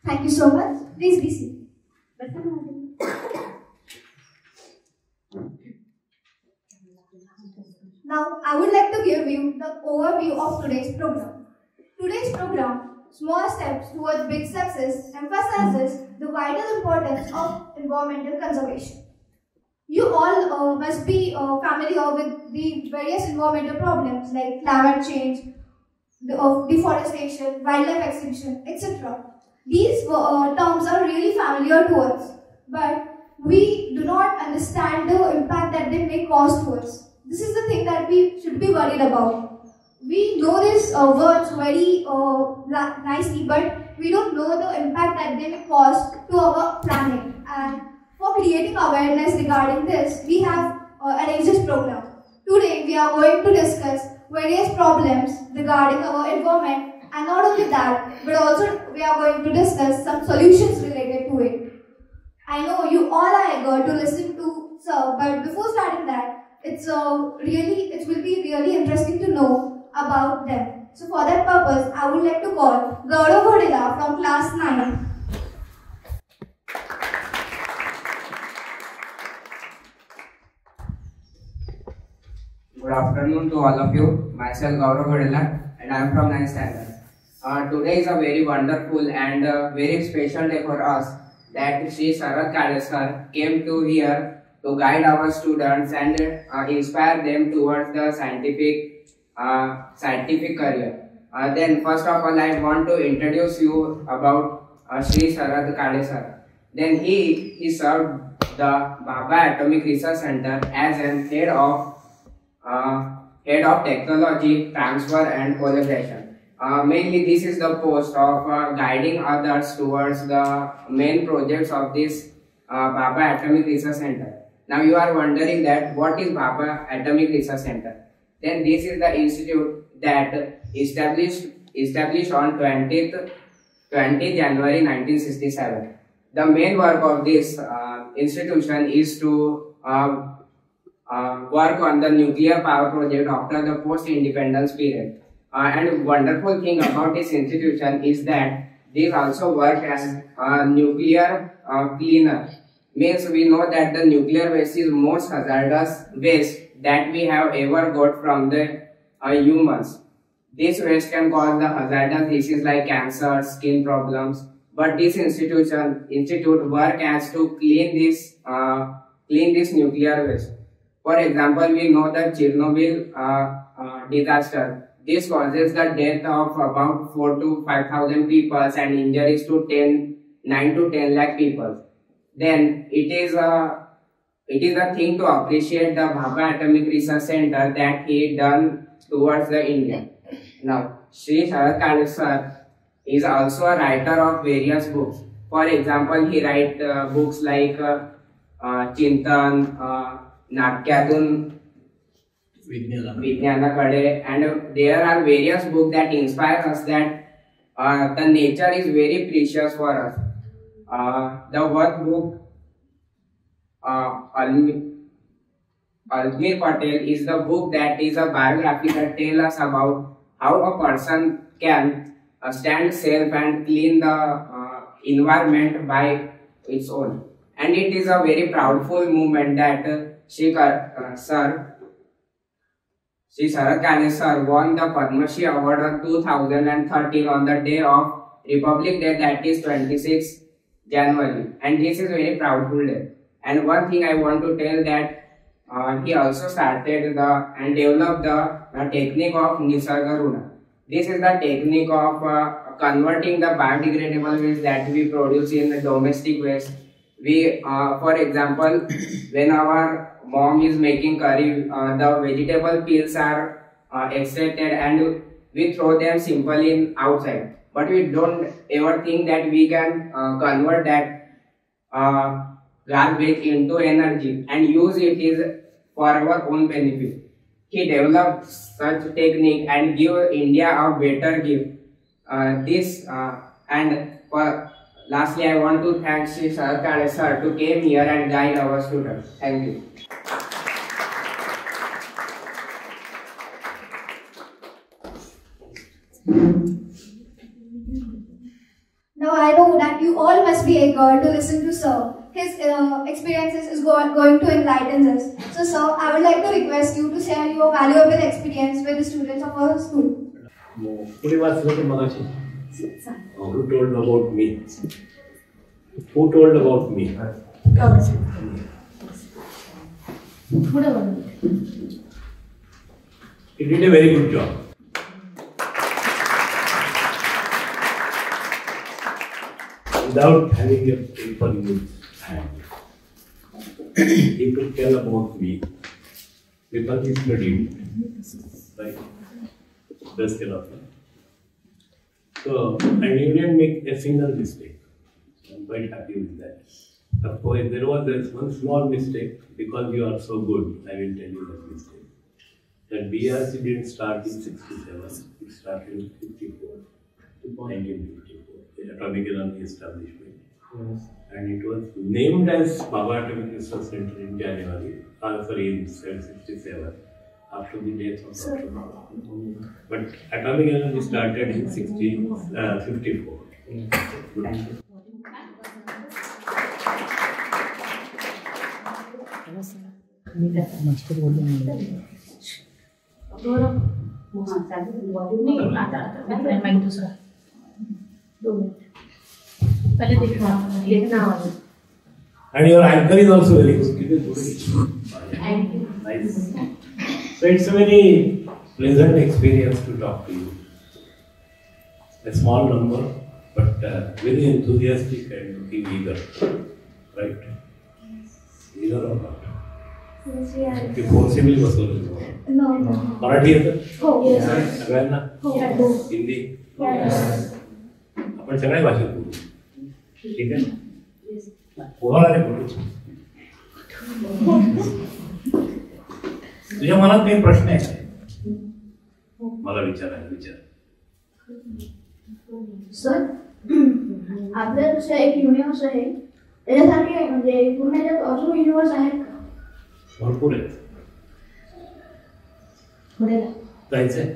Thank you so much. Please be seated. Now, I would like to give you the overview of today's program. Today's program, Small Steps Towards Big Success, emphasizes the vital importance of environmental conservation. You all must be familiar with the various environmental problems like climate change, deforestation, wildlife extinction, etc. These terms are really familiar to us, but we do not understand the impact that they may cause to us. This is the thing that we should be worried about. We know these words very nicely, but we don't know the impact that they may cause to our planet. And for creating awareness regarding this, we have arranged this program. Today, we are going to discuss various problems regarding our environment, and not only that, but also we are going to discuss some solutions related to it. I know you all are eager to listen to Sir, but before starting that, it will be really interesting to know about them. So for that purpose, I would like to call Gaurav Ghodela from class 9. Good afternoon to all of you. Myself Gaurav Ghodela and I am from 9th standard. Today is a very wonderful and very special day for us that Shri Sarath Kale sir came to here to guide our students and inspire them towards the scientific career. Then first of all I want to introduce you about Shri Sarath Kale sir. Then he served the Bhabha Atomic Research Center as an head of technology, transfer and collaboration. Mainly this is the post of guiding others towards the main projects of this Bhabha Atomic Research Center. Now you are wondering that what is Bhabha Atomic Research Center? Then this is the institute that established on 20 January 1967. The main work of this institution is to work on the nuclear power project after the post-independence period. And wonderful thing about this institution is that this also work as a nuclear cleaner. Means we know that the nuclear waste is most hazardous waste that we have ever got from the humans. This waste can cause the hazardous diseases like cancer, skin problems. But this institute work as to clean this nuclear waste. For example, we know the Chernobyl disaster. This causes the death of about 4 to 5,000 people and injuries to 9 to 10 lakh people. Then it is a thing to appreciate the Bhabha Atomic Research Center that he done towards the India. Now, Shri Sarath Kale sir is also a writer of various books. For example, he write books like Chintan, Natyadun, Vijnanakade, and there are various books that inspire us that the nature is very precious for us. The one book, Almir Patel, is the book that is a biography that tells us about how a person can stand safe and clean the environment by its own. And it is a very proudful movement that Shri Sarath Kale sir won the Padma Shri Award on 2013 on the day of Republic Day, that is 26 January. And this is a very proudful day. And one thing I want to tell that he also started and developed the technique of Nisarga Runa. This is the technique of converting the biodegradable waste that we produce in the domestic waste. We, for example, when our mom is making curry, the vegetable peels are extracted and we throw them simply outside. But we don't ever think that we can convert that garbage into energy and use it for our own benefit. He developed such technique and give India a better gift. Lastly, I want to thank Shri Sarath Kale sir to came here and guide our students. Thank you. Now I know that you all must be eager to listen to Sir. His experiences is going to enlighten us. So Sir, I would like to request you to share your valuable experience with the students of our school. Who told about me? Who told about me? He did a very good job. Without having a paper in his hand, he could tell about me because he studied, right? That's enough. So, and he didn't make a single mistake. I'm quite happy with that. Of course, there was one small mistake because you are so good. I will tell you that mistake. That BRC didn't start in 67, it started in 54, 1954, the Atomic Energy Establishment. Yes. And it was named as Bhabha Atomic Research Center in January, in 67, after the death of Dr. Bhabha. But Atomic Energy started in 54. And your anchor is also very good. Nice. So it's a very pleasant experience to talk to you. A small number, but very enthusiastic and looking eager. Right? Eager or not? Yes, we are. You forcibly was No. Marathi is it? Oh, yes. Sagayanna? Yes. Hindi? Yes. आपण सगळ्या भाषेत बोलू. ठीक आहे? पोहायला बोलू. तुझ्या मनात काही प्रश्न आहे मला विचार. सर आपल्या दुसऱ्या एक युनिव्हर्स आहे त्याच्यासारखे म्हणजे पूर्ण अजून युनिव्हर्स आहेत का? भरपूर आहेत. जायचंय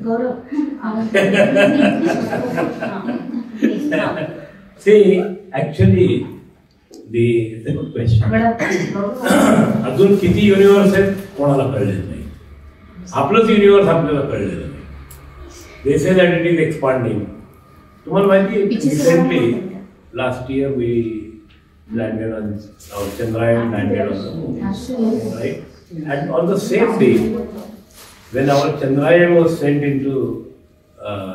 See, actually, it's a good question. अजून किती युनिव्हर्स आहेत कोणाला कळलेलं नाही. आपलंच युनिव्हर्स आपल्याला कळलेलं नाही. They say that it is expanding. तुम्हाला माहिती आहे recently last year we landed on our Chandrayaan landed on the moon, right? And on the same day when our Chandrayaan was sent into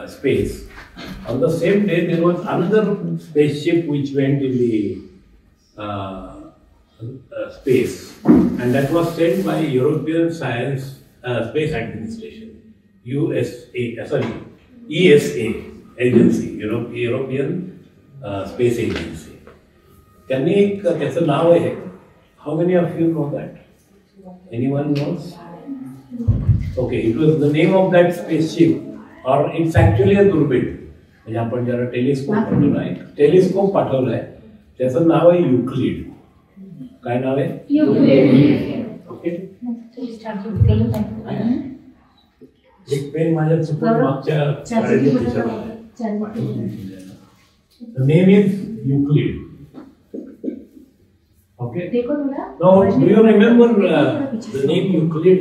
space, on the same day there was another spaceship which went in the space, and that was sent by European Space Administration, ESA agency, European Space Agency. त्यांनी एक त्याचं नाव आहे. How many of you know that? Anyone knows? Okay, it was the name of that spaceship, or it's actually a दुर्बीण. म्हणजे आपण ज्याला telescope म्हणतो ना, टेलिस्कोप पाठवलाय. त्याचं नाव आहे युक्लिड. काय नाव आहे? युक्लिड. ओके. एक पेन माझ्या चुकून मागच्या शाळेच्या खिशात. The name is Euclid. Okay. Now, do you remember the name Euclid?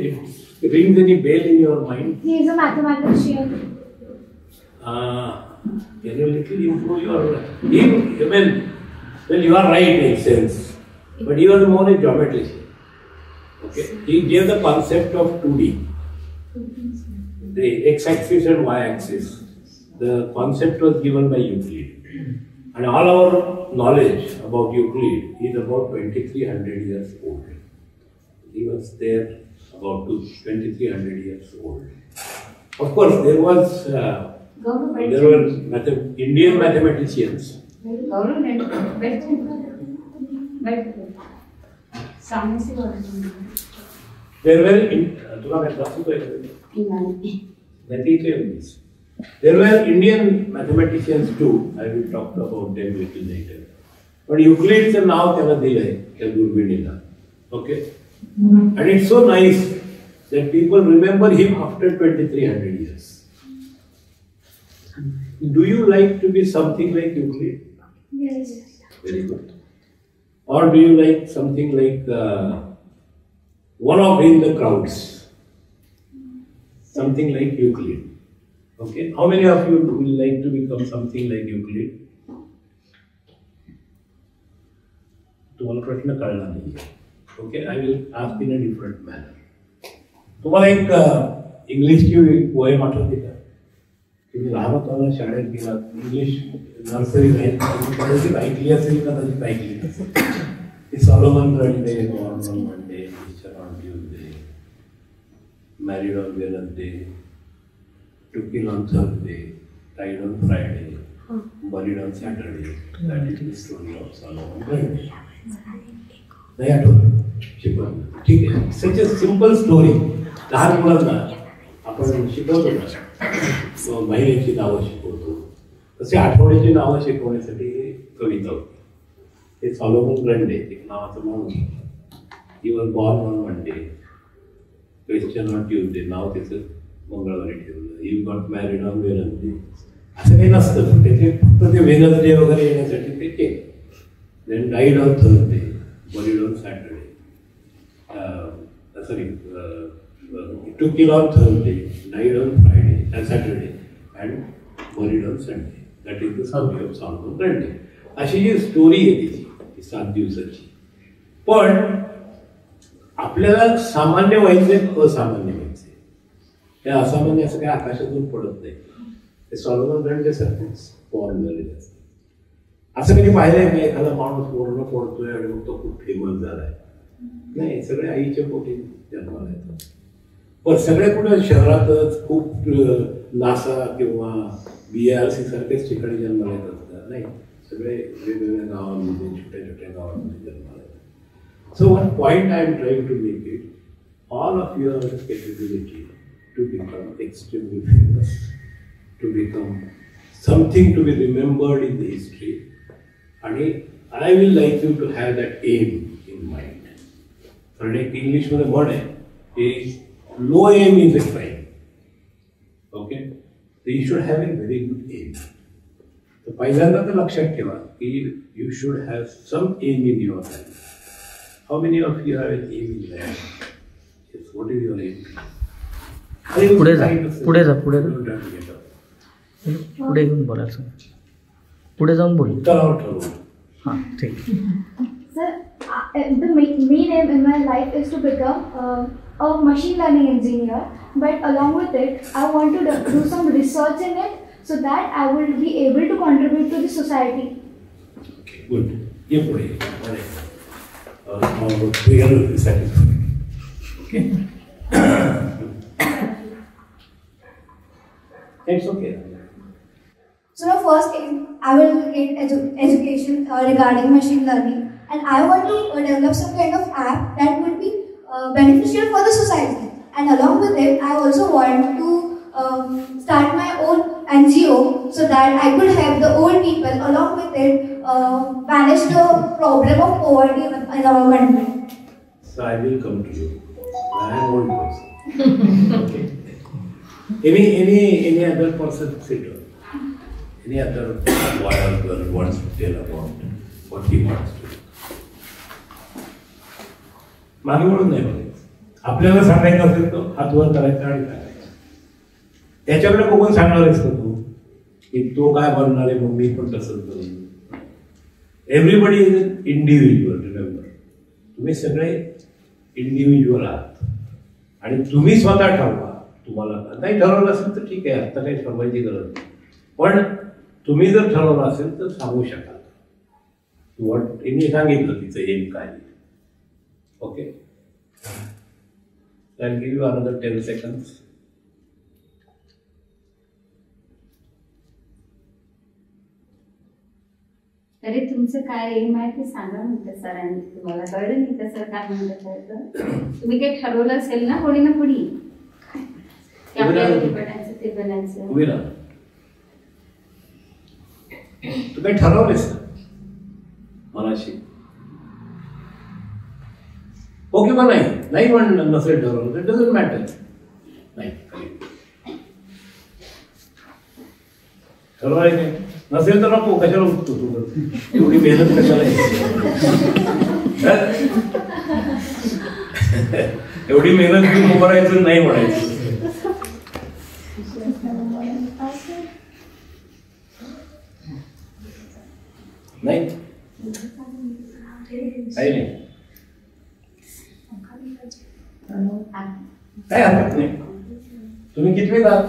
It rings any bell in your mind? He is a mathematician. Can you little improve your? Well, you are right in a sense, but he was more a geometrician. Okay, he gave the concept of 2D, the x-axis and y-axis. The concept was given by Euclid, and all our knowledge about Euclid is about 2300 years old. He was there about 2300 years old. Of course, there were Indian mathematicians. There were Indian mathematicians too. I will talk about them little later. But Euclid's नाव त्याला दिलंय त्या दुर्बिणीला. Okay, and it's so nice that people remember him after 2300 years. Do you like to be something like Euclid? Yes. Very good. Or do you like something like one of in the crowds? Something like Euclid. Okay. How many of you will like to become something like Euclid? तुम्हाला प्रश्न कळला नाही. Okay, I will ask in a different manner. तुम्हाला एक इंग्लिशची poem आठवते का? तुम्ही लहान होताना शाळेत गेलात, इंग्लिश नर्सरी कदाचित ऐकली असेल, कदाचित ऐकली नसेल. ती Solomon Grundy, born on Monday, teacher on Tuesday, married on Wednesday, took ill on Thursday, died on Friday, buried on Saturday. That is the story of Solomon Grundy. नाही आठवत शिकवलं? ठीक आहे. Such a simple story. लहान मुलांना आपण शिकवतो ना, महिलेची नावं शिकवतो, तसे आठवड्याची नावं शिकवण्यासाठी कविता होती. हे सॉलोमन रंडे एक नावाचं माणूस, he was born on Monday, christened on Tuesday, नाव त्याचं मंगळवारी ठेवलं. He got married on Wednesday. असं काही नसतं, त्याचे फक्त ते वेनसडे वगैरे येण्यासाठी ते केलं. Then died on Thursday, buried on Saturday, sorry took ill on Thursday, died on Friday Saturday and buried on Sunday. That is the story of Solomon Grundy. अशी जी स्टोरी आहे तिची 7 दिवसाची. पण आपल्याला सामान्य व्हायचे, असामान्य व्हायचे. हे असामान्य असं काही आकाशातून पडत नाही. ते सॉलोमन रंडे सारखेच फॉर्म झालेले असतात. असं कधी पाहिलंय मी एखादा माणूस पूर्ण पडतोय आणि मग तो खूप फेमस झालाय? नाही, सगळे आईच्या पोटी जन्माला येतात. पण सगळे कुठे शहरातच खूप नासा किंवा BRC सारख्याच ठिकाणी जन्माला येतात का? नाही, सगळे वेगवेगळ्या गावांमध्ये, छोट्या छोट्या गावांमध्ये जन्माला येतात. So one point I am trying to make it, all of your capability to become extremely famous, to become something to be remembered in the history, आणि I will like you to have that aim in mind. कारण एक इंग्लिशमध्ये म्हण आहे की low aim is a crime. Okay, you should have a very good aim. तर पहिल्यांदा तर लक्षात ठेवा की you should have some aim in your life. How many of you have an aim in life? What is your aim? पुढे जा, पुढे जा, पुढे जा, पुढे घेऊन बोलायचं, पुढे जाऊन बोल. हां, ठीक. Sir, the main aim in my life is to become a machine learning engineer, but along with it, I want to do some research in it so that I will be able to contribute to the society. Okay, good. ये पुढे clear satisfied. Okay. It's okay. So the first aim, I will get education regarding machine learning, and I want to develop some kind of app that would be beneficial for the society. And along with it, I also want to start my own NGO so that I could help the old people. Along with it, manage the problem of poverty in our country. So I will come to you. I am old person. Okay. Any other person sit down. Any other boy or girl wants to tell about what he wants to do? मागे म्हणून नाही बघायचं. आपल्याला सांगायचं असेल तर हात वर करायचा आणि सांगायचं. त्याच्याकडे बघून सांगणार आहेस का तू की तो काय बनणार आहे, मग मी पण तसंच बनवू? Everybody is an individual. Remember, तुम्ही सगळे इंडिव्हिज्युअल आहात आणि तुम्ही स्वतः ठरवा. तुम्हाला नाही ठरवलं असेल तर ठीक आहे, आता काही ठरवायची गरज नाही. पण तुम्ही जर ठरवलं असेल तर सांगू शकाल. तिने सांगितलं तिचं एम काय. Okay, I'll give you another 10 seconds. तरी तुमचं काय एम आहे ते सांगा म्हणतं सरांनी. तुम्हाला कळलं नाही का सर काय म्हणतात? तुम्ही काही ठरवलं असेल ना पुढे ना पुढे आपल्याला ते बनायचं ते बनायचं. उभी राहा. तू काही ठरवलेस मनाशी? ओके मग नाही म्हणणं नसेल ठरवलं तर डझंट मॅटर. नाही ठरवायचं नसेल तर नको, कशाला उठतो तू? एवढी मेहनत कशाला? एवढी मेहनत घेऊन उभं राहायचं नाही म्हणायचं. नाही काही नाही, काय हरकत नाही. तुम्ही कितवे आहात?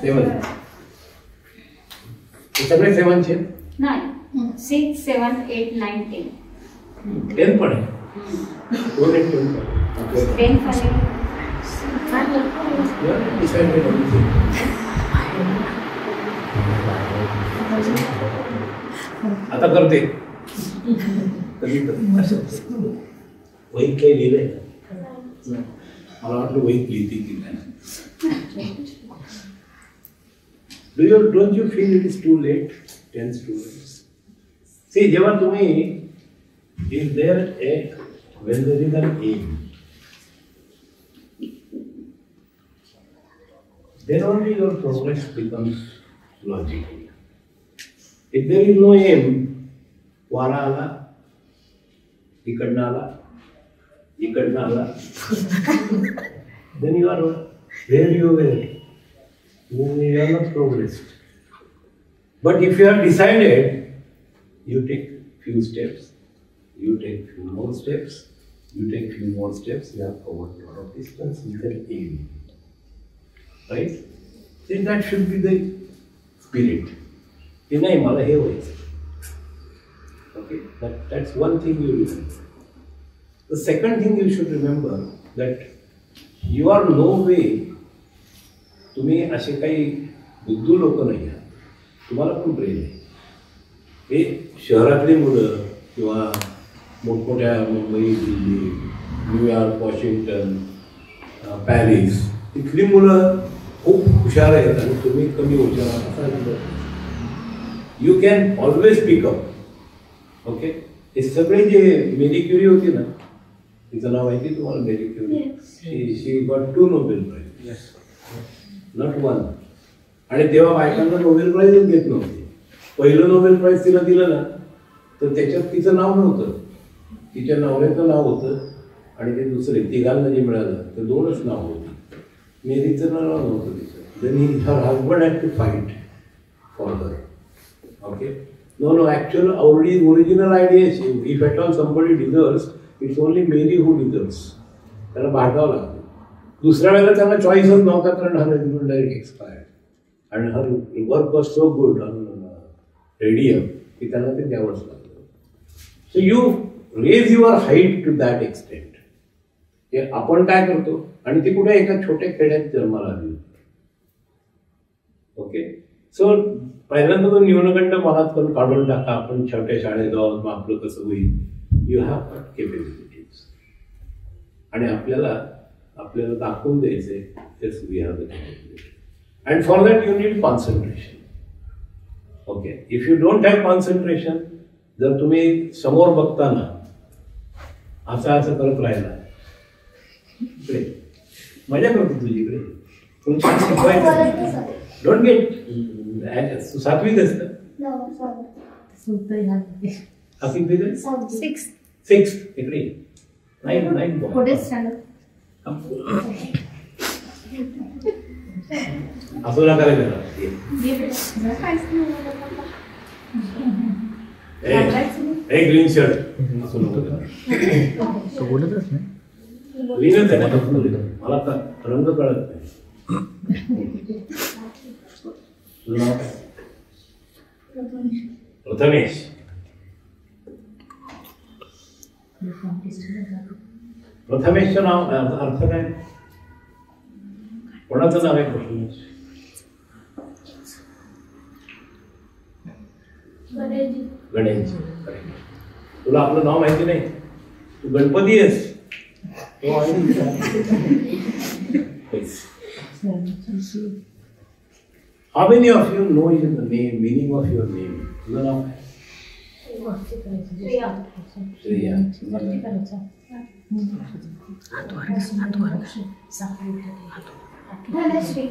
7. सगळे 7चे नाही, 6, 7, 8, 9, 10. 10 पण आहे. 2 and 10 पण. 10 खाली. आता करते कधी वहीत काही लिहिलंय? मला वाटलं वहीत लिहिते की नाही. Don't you feel it is too late? 10 students. See, जेव्हा तुम्ही is there a when there is an aim, then only your progress becomes logical. If there is no aim, वारा आला, इकडनं आला, इकडनं आला, then you are where you were. You are not progressed. But if you have decided, you take few steps, you take few more steps, you take few more steps, you have covered a lot of distance with an aim. Right? Then that should be the spirit. नाही मला हे व्हायचं. Okay, that's one thing you remember. The second thing you should remember that you are no way. तुम्ही असे काही बुद्धू लोक नाही आहात, तुम्हाला पण ब्रेन आहे. हे शहरातली मुलं किंवा मोठमोठ्या Mumbai, Delhi, New York, Washington, Paris इथली मुलं खूप हुशार आहेत आणि तुम्ही कमी हुशार आहात. You can always pickup. Okay, हे सगळे जे मेरी क्युरी होती ना, तिचं नाव आहे की तुम्हाला Marie Curie, she got 2 Nobel prize, not 1. आणि तेव्हा बायकांना नोबेल प्राइजच घेत नव्हते. पहिलं नोबेल प्राइज तिला दिलं ना तर त्याच्यात तिचं नाव नव्हतं, तिच्या नवऱ्याचं नाव होतं आणि ते दुसरे तिघांना जे मिळालं तर 2च नाव होती. मेरीचं नाव नव्हतं तिचं. Then her husband had to fight for her. Okay, no, actual original idea is if at all somebody deserves, it's only Mary who deserves. त्याला भागावं लागतं. दुसऱ्या वेळेला त्यांना चॉईसच नव्हता कारण हर हजबंड डायरेक्ट एक्सपायर्ड आणि her work was so good on radium की त्यांना ते द्यावंच लागतं. So you raise your height to that extent. हे आपण काय करतो आणि ती कुठे एका छोट्या खेड्यात जन्माला आली होती. ओके, सो पहिल्यांदा तो न्यूनगंड मनात पण काढून टाका. आपण छोट्या शाळेत जाऊन मग आपलं कसं होईल. यू हॅव गॉट केपेबिलिटीज आणि आपल्याला दाखवून द्यायचे तेच we have the capability. And for that you need concentration. Okay, if you don't have concentration, जर तुम्ही समोर बघताना असं करत राहिला, इकडे मजा करतो तुझीकडे, डोंट गेट 7वीत असतं. 6 इकडे 9 असं नका करायला. ग्रीन शर्ट असं नको बोलतच नाही. ग्रीनच आहे ना, मला तर रंग कळत नाही. प्रथमेश. प्रथमेशचं नाव अर्थ काय? कोणाचं नाव आहे प्रथमेश? गणेश. तुला आपलं नाव माहिती नाही? तू गणपती आहेस. How many of you know the name, meaning of your name? तुझं नाव काय? श्रेया. धनश्री.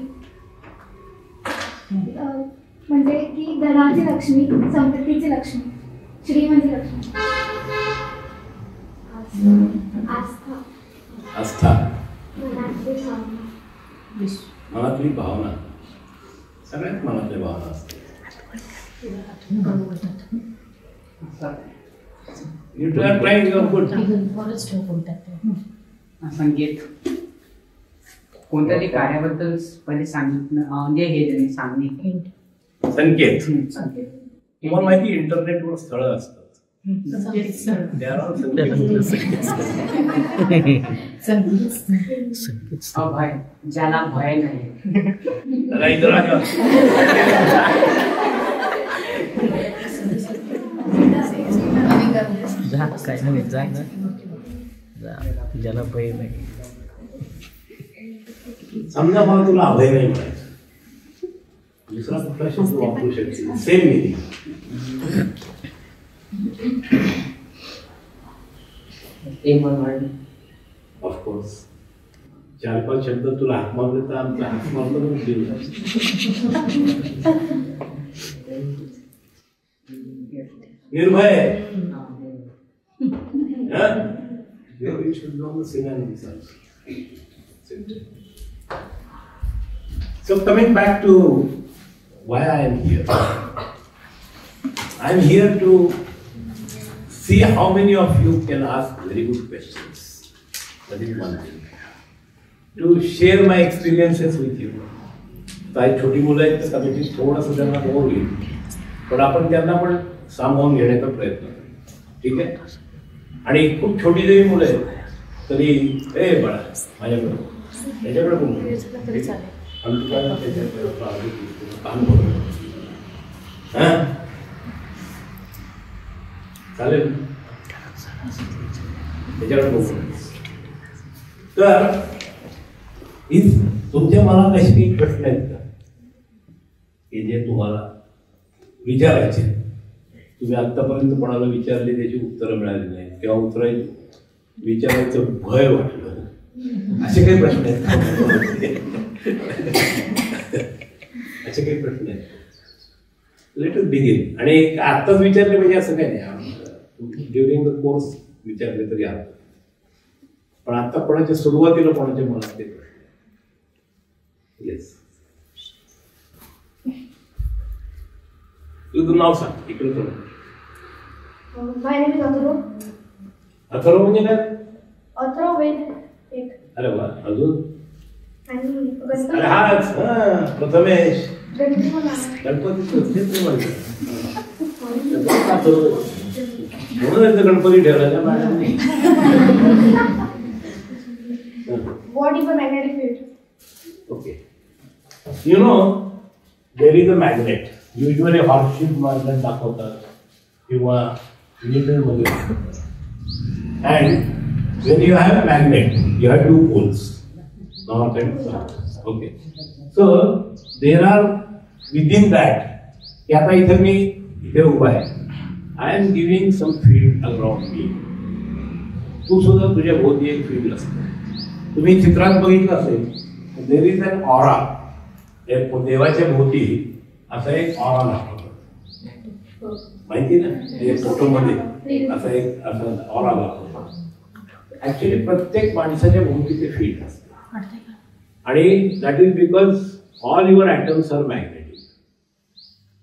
म्हणजे की धनाची लक्ष्मी, संपत्तीची लक्ष्मी, श्रीमंती लक्ष्मी. आस्था. आस्था. मनातली भावना. मनातली भावना. सगळ्यात मनातली भावना असते. You are trying your good. संकेत कोणत्या तरी कार्याबद्दल पहिले सांगितलं म्हणजे हे त्यांनी सांगणे. संकेत. संकेत तुम्हाला माहिती इंटरनेटवर स्थळं असतात. भय ज्याला भय नाही. जा काय नाही जा ना जा ज्याला भय नाही. समजा मला तुला अभय नाही म्हणायचं, दुसरा कुठला शब्द वापरू शकते सेम मिनिंग. ऑफकोर्स 4-5 शब्द तुला हाक मारले तर आमचा हाक मारलं निर्भय. You should know the synonyms also. So coming back to why I am here. I am here to see how many of you can ask very good questions. That is one thing. To share my experiences with you. काही छोटी मुलं आहेत तर कदाचित थोडंसं त्यांना bore होईल, पण आपण त्यांना पण सामावून घेण्याचा प्रयत्न करू. ठीक आहे. आणि खूप छोटी जरी मुलं आहेत तरी ए बाळा माझ्याकडे त्याच्याकडे कोण चालेल त्याच्याकडे बघू. तर तुमच्या मनात असे काही प्रश्न आहेत का की जे तुम्हाला विचारायचे, तुम्ही आतापर्यंत कोणाला विचारले त्याची उत्तरं मिळाली नाही किंवा विचारायचं भय वाटलं, असे काही प्रश्न आहेत? असे काही प्रश्न आहेत? Let us begin. आणि आत्ताच विचारले पाहिजे असं काही नाही, ड्युरिंग द कोर्स विचारले तरी आता. पण आता कोणाच्या सुरुवातीला कोणाच्या मनात ते प्रश्न. येस तुझं नाव सांग इकडे. अथर्व म्हणजे काय? अरे वा. अजून? अरे हाच प्रथमेश. गणपती म्हणून गणपती ठेवला मॅडमने. Okay. You know, there is a magnet. Usually hardship magnet दाखवतात किंवा needle मध्ये. And when you have magnet, you have 2 poles, north and south. Okay. So there are within that. की आता इथे मी इथे उभा आहे. I am giving some field around me. तू सुद्धा तुझ्या भोवती एक फील्ड असते. तुम्ही चित्रात बघितलं असेल देर इज अन ऑरा. देवाच्या भोवती असा एक ऑरा दाखवतो, माहिती ना फोटोमध्ये असा एक असा ऑरा दाखवतो. ऍक्च्युली प्रत्येक माणसाच्या भोवती ते फील्ड असतं. आणि that is because all your atoms are magnetic.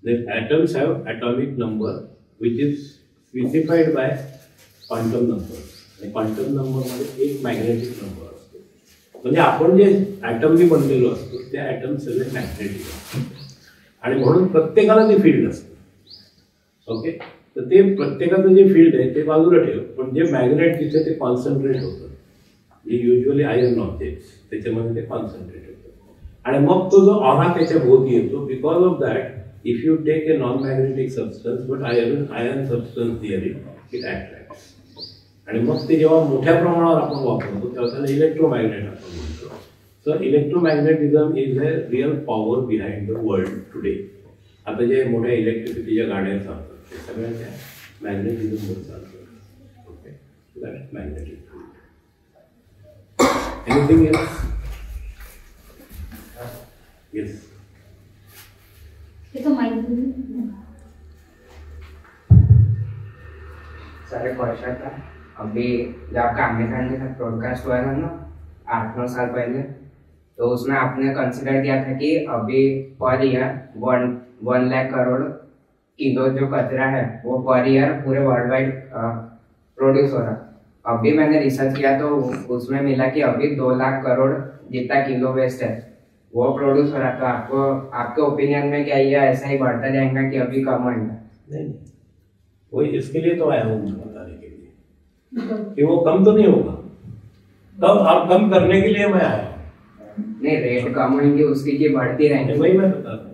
The atoms have atomic number which is specified by quantum number. आणि क्वांटम नंबरमध्ये एक मॅग्नेटिक नंबर असतो. म्हणजे आपण जे ॲटमनी बनलेलो असतो ते ॲटम सगळे मॅग्नेटिक असतात. आणि म्हणून प्रत्येकाला ते फील्ड असतं. ओके. तर ते प्रत्येकाचं जे फील्ड आहे ते बाजूला ठेव, पण जे मॅग्नेट तिथे ते कॉन्सन्ट्रेट होतं, जे युजली आयर्न ऑब्जेक्ट्स त्याच्यामध्ये ते कॉन्सन्ट्रेट होतं. आणि मग तो जो ऑरा त्याच्या भोवती येतो. Because of that if you take a non magnetic substance but iron substance theory it attracts. आणि मग ते जेव्हा मोठ्या प्रमाणावर आपण वापरतो तेव्हा त्याला इलेक्ट्रोमॅग्नेट आपण म्हणतो. So electromagnetism is a real power behind the world today. आता जे मोठ्या इलेक्ट्रिसिटीच्या गाड्या चालतात ते सगळ्या त्या मॅग्नेटिझमवर चालतात. Okay. That magnetic. Anything else? Yes. ते तो माहिती सर एक क्वेश्चन था, अभी जब आपका आमिर खान के साथ ब्रॉडकास्ट हुआ था ना 8-9 साल पहले, तो उसमें आपने कंसिडर किया था कि अभी per year 1 lakh crore kilo जो कचरा है वो पर ईयर पूरे वर्ल्ड वाइड प्रोड्यूस हो रहा। अभी मैंने रिसर्च किया तो उसमें मिला कि अभी 2 लाख करोड़ जितना किलो वेस्ट है वो प्रोड्यूस हो रहा। तो आपको आपके ओपिनियन में क्या ये ऐसा ही बढ़ता जाएगा कि अभी कम होगा? नहीं, वही इसके लिए तो आया हूँ बताने के लिए कि वो कम तो नहीं होगा, तब आप कम करने के लिए मैं आया हूँ। नहीं, रेट कम होंगे उसकी की बढ़ती रहेंगे, वही मैं बता रहा हूँ।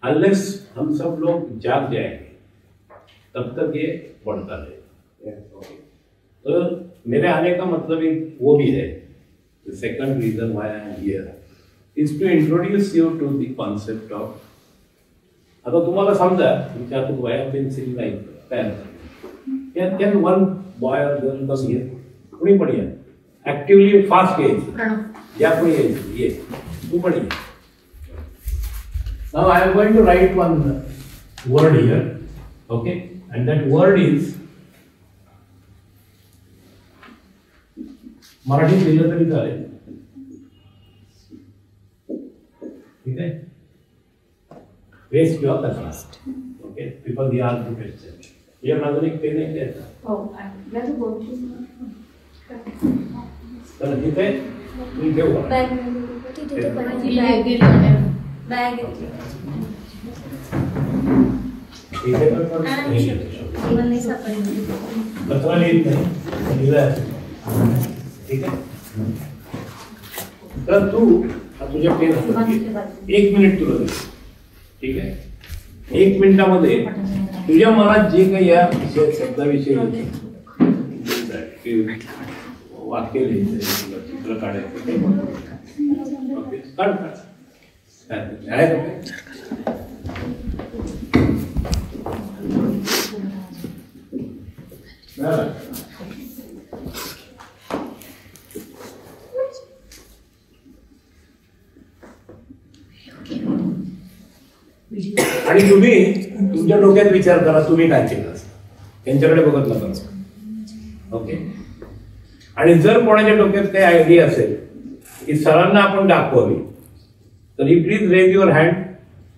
अनलेस हम सब लोग जाग जाएंगे तब तक ये बढ़ता रहेगा। तो मेरे आने का मतलब एक वो भी है, the second reason why I am here is to introduce you to the concept of, आता तुम्हाला समजा तुमच्या हातून वया पेन्सिल नाही तयार can one boy or girl come here, कुणी पण या, ऍक्टिव्हली फास्ट यायचं, या पण यायचं, ये तू पण ये. Now I am going to write one word here, okay, and that word is मराठीत लिहिलं तरी चालेल, ठीक आहे, वेस्ट किंवा कचरा. Okay, because he are question. या अजून एक पेन आहे त्याचा, तर तिथे तुम्ही घेऊ कचरा लिहित नाही, लिहिला ठीक आहे. तर तू तुझ्या पेन हातात 1 मिनिट तुला दे, ठीक आहे. 1 मिनिटामध्ये तुझ्या मनात जे काही या विषय शब्दाविषयी वाक्य लिहायचं, चित्र काढायचं, काढ आणि तुम्ही तुमच्या डोक्यात विचार करा तुम्ही काय केलं असतं, त्यांच्याकडे बघत नका. ओके, आणि जर कोणाच्या डोक्यात काही आयडिया असेल की सरांना आपण दाखवावी तर ही please raise your hand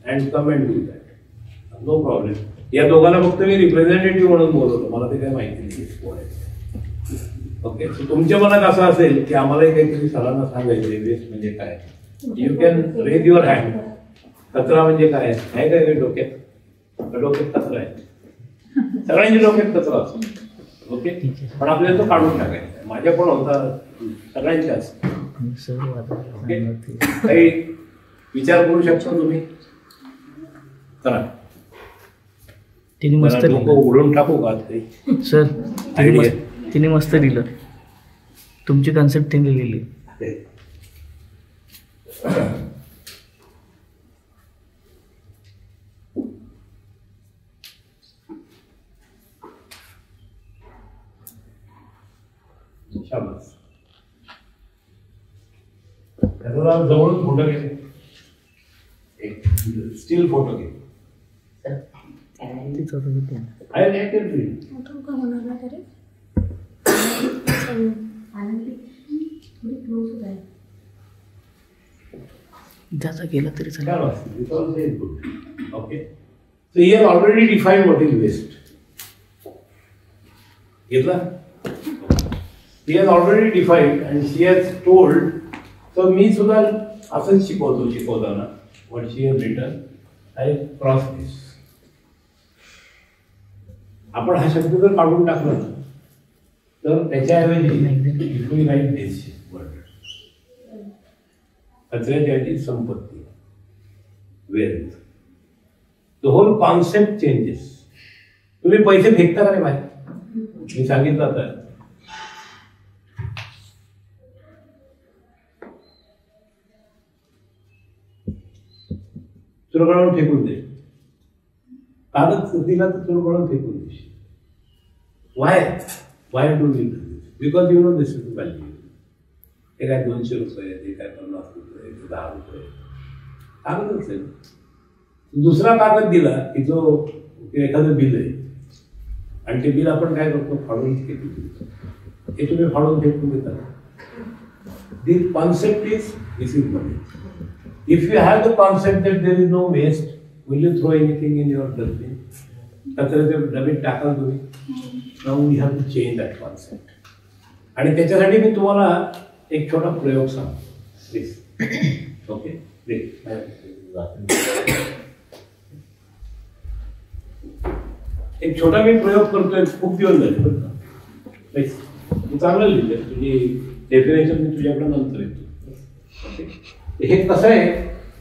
and come and do that, no problem. या दोघांना फक्त मी रिप्रेझेंटेटिव्ह म्हणून बोलवतो, मला ते काय माहिती नाही. ओके, तुमच्या मनात असं असेल की आम्हालाही काहीतरी सरांना सांगायचे वेस्ट म्हणजे काय, you can raise your hand. कचरा म्हणजे काय आहे काय डोक्यात, डोक्यात कचरा आहे, सगळ्यांच्या डोक्यात कचरा असतो. ओके, पण आपल्याला तो काढून टाकायचा. माझ्या पण होता, सगळ्यांच्याच. काही विचार करू शकता तुम्ही, करा. तिने मस्त उघडून टाकू का सर? तिने मस्त लिहिलं, तुमची कन्सेप्ट तिने लिहिली. शाबास. त्याचा जवळून फोटो घे, एक स्टील फोटो घे. त्याचा गेला तरी चालेल. Okay, so he has already define what is waste. घेतला, he has already defined and she has told. So मी सुद्धा असंच शिकवताना what she has written, I cross this. आपण हा शब्द जर काढून टाकला ना तर त्याच्याऐवजी we write this word. कचऱ्याची ऐवजी संपत्ती, wealth. The whole concept changes. तुम्ही पैसे फेकता का नाही बाहेर? मी सांगितलं आता, चुरगळून फेकून दे. कालच दिला तर चुरगळून फेकून दे. Why do we do this? Because you know this is value. हे काय 200 रुपये, हे काय 50 रुपये, 10 रुपये, कालच असेल. दुसरा कागद दिला की जो एखादं बिल आहे आणि ते बिल आपण काय करतो, फाडून फेकतो. हे तुम्ही फाडून फेकून देता. The concept is this is money. If you have the concept that there is no waste, will you throw anything in your dustbin? कचऱ्याचे डबे टाकाल तुम्ही. Now we have to change that concept. आणि त्याच्यासाठी मी तुम्हाला एक छोटा प्रयोग सांगतो प्लीज. ओके, एक छोटा मी प्रयोग करतोय, खूप दिवस झाले बरं का. मी चांगलं लिहिलं, तुझी डेफिनेशन मी तुझ्याकडे नंतर येतो. हे कसं आहे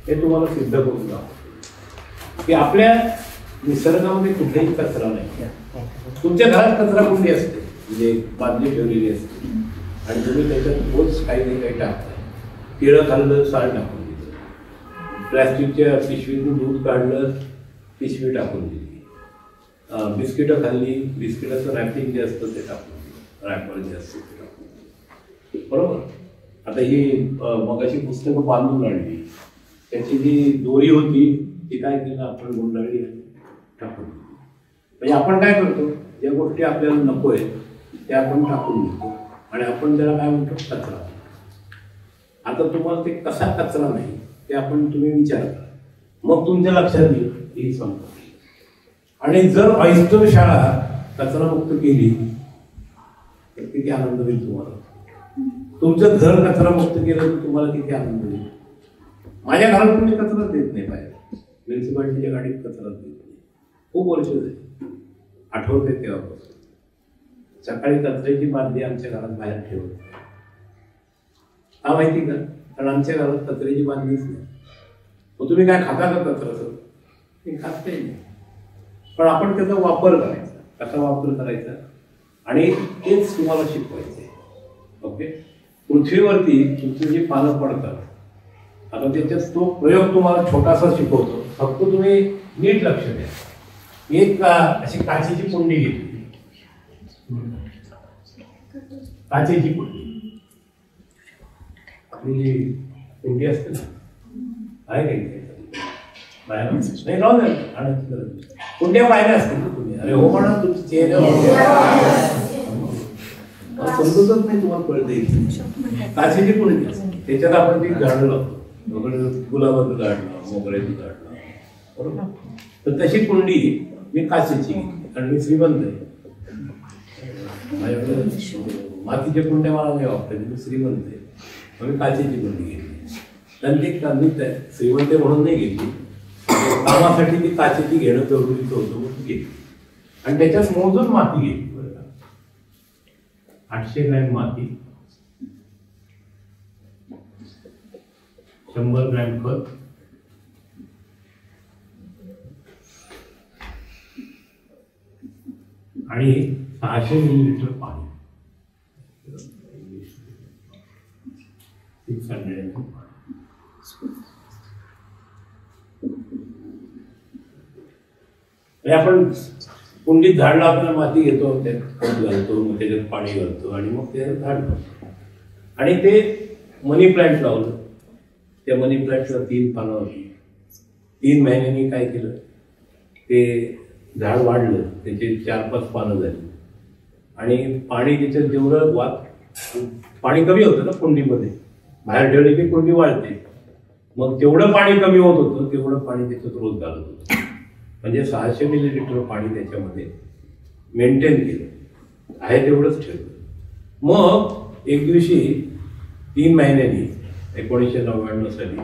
हे तुम्हाला सिद्ध करून दाखवतो की आपल्या निसर्गामध्ये कुठेही कचरा नाही. तुमच्या घरात कचरा कुंडी असते, म्हणजे बादली ठेवलेली असते आणि तुम्ही त्याच्यात रोज काही नाही काही टाकताय. केळं खाल्लं, साल टाकून दिलं. प्लॅस्टिकच्या पिशवीतून दूध काढलं, पिशवी टाकून दिली. बिस्किटं खाल्ली, बिस्किटाचं रॅपिंग जे असतं ते टाकून दिलं, रॅपर जे असतं ते टाकून दिलं. बरोबर. आता ही मगाशी पुस्तकं बांधून आणली, त्याची जी दोरी होती ती काय केलं आपण, गुंडाळली आणि टाकून दिली. म्हणजे आपण काय करतो, ज्या गोष्टी आपल्याला नको आहेत त्या आपण टाकून देतो आणि आपण त्याला काय म्हणतो, कचरा. आता तुम्हाला ते कसा कचरा नाही ते आपण तुम्ही विचार करा, मग तुमच्या लक्षात येईल ही सांगतो. आणि जर ऐस्तव शाळा कचरामुक्त केली तर किती आनंद होईल तुम्हाला. तुमचं घर कचरामुक्त केलं तर तुम्हाला किती आनंद होईल. माझ्या घरात तुम्ही कचराच देत नाही बाहेर, म्युन्सिपाल्टीच्या गाडीत कचराच देत नाही. खूप वर्ष झाली, आठवते तेव्हापासून. सकाळी कचऱ्याची बादली आमच्या घरात बाहेर ठेवत. हा माहिती का, कारण आमच्या घरात कचऱ्याची बादलीच नाही. मग तुम्ही काय खाता का कचऱ्याचं, ते खात नाही. पण आपण त्याचा वापर करायचा, कसा वापर करायचा आणि तेच तुम्हाला शिकवायचे. ओके. पृथ्वीवरती तुमची जी पानं पडतात, आता त्याच्यात तो प्रयोग तुम्हाला छोटासा शिकवतो, फक्त तुम्ही नीट लक्ष द्या. एक अशी काचेची कुंडी घेतली, काचेची कुंडी, कुंडी असते ना, आहे काही बाहेर नाही, राहू द्या. कुंड्या पाहिल्या असतील ना तुम्ही. अरे हो म्हणा, तुमचे चेहरे समजतच नाही तुम्हाला, कळत. काचेची कुंडी असते, त्याच्यात आपण ती झाडं लावतो, गुलाबाचं झाड लावतो, मोगऱ्याचं झाड लावतो. बरोबर. तर तशी कुंडी मी काचेची घेतली, कारण मी श्रीमंत आहे. माझ्याकडे मातीच्या कुंड्या मला नाही वापरायची, मी श्रीमंत आहे. मी काचेची कुंडी घेतली. त्यांनी श्रीमंत म्हणून नाही घेतली, कामासाठी ती काचेची घेणं जरुरीचं होतं म्हणून घेतली. आणि त्याच्यात मोजून माती घेतली. बरं का, 800 ग्रॅम माती, 100 ग्रॅम खत, आणि 600 मिलीलिटर पाणी. 600 ml पाणी. आपण कुंडीत झाड लावताना माती घेतो, त्यात खत घालतो, मग त्याच्यात पाणी घालतो आणि मग त्याच्यात झाड लावतो. आणि ते मनी प्लांट लावलं. त्या मनी प्लांटला 3 पानं होती. 3 महिन्यांनी काय केलं, ते झाड वाढलं, त्याचे 4-5 पानं झाली आणि पाणी त्याच्यात जेवढं पाणी कमी होतं ना कुंडीमध्ये, बाहेर ठेवले की कुंडी वाढते, मग तेवढं पाणी कमी होत होतं, तेवढं पाणी त्याच्यात रोज घालत होतं. म्हणजे 600 मिलीलिटर पाणी त्याच्यामध्ये मेंटेन केलं, आहे तेवढंच ठेवलं. मग एक दिवशी 3 महिन्यांनी 1999 साली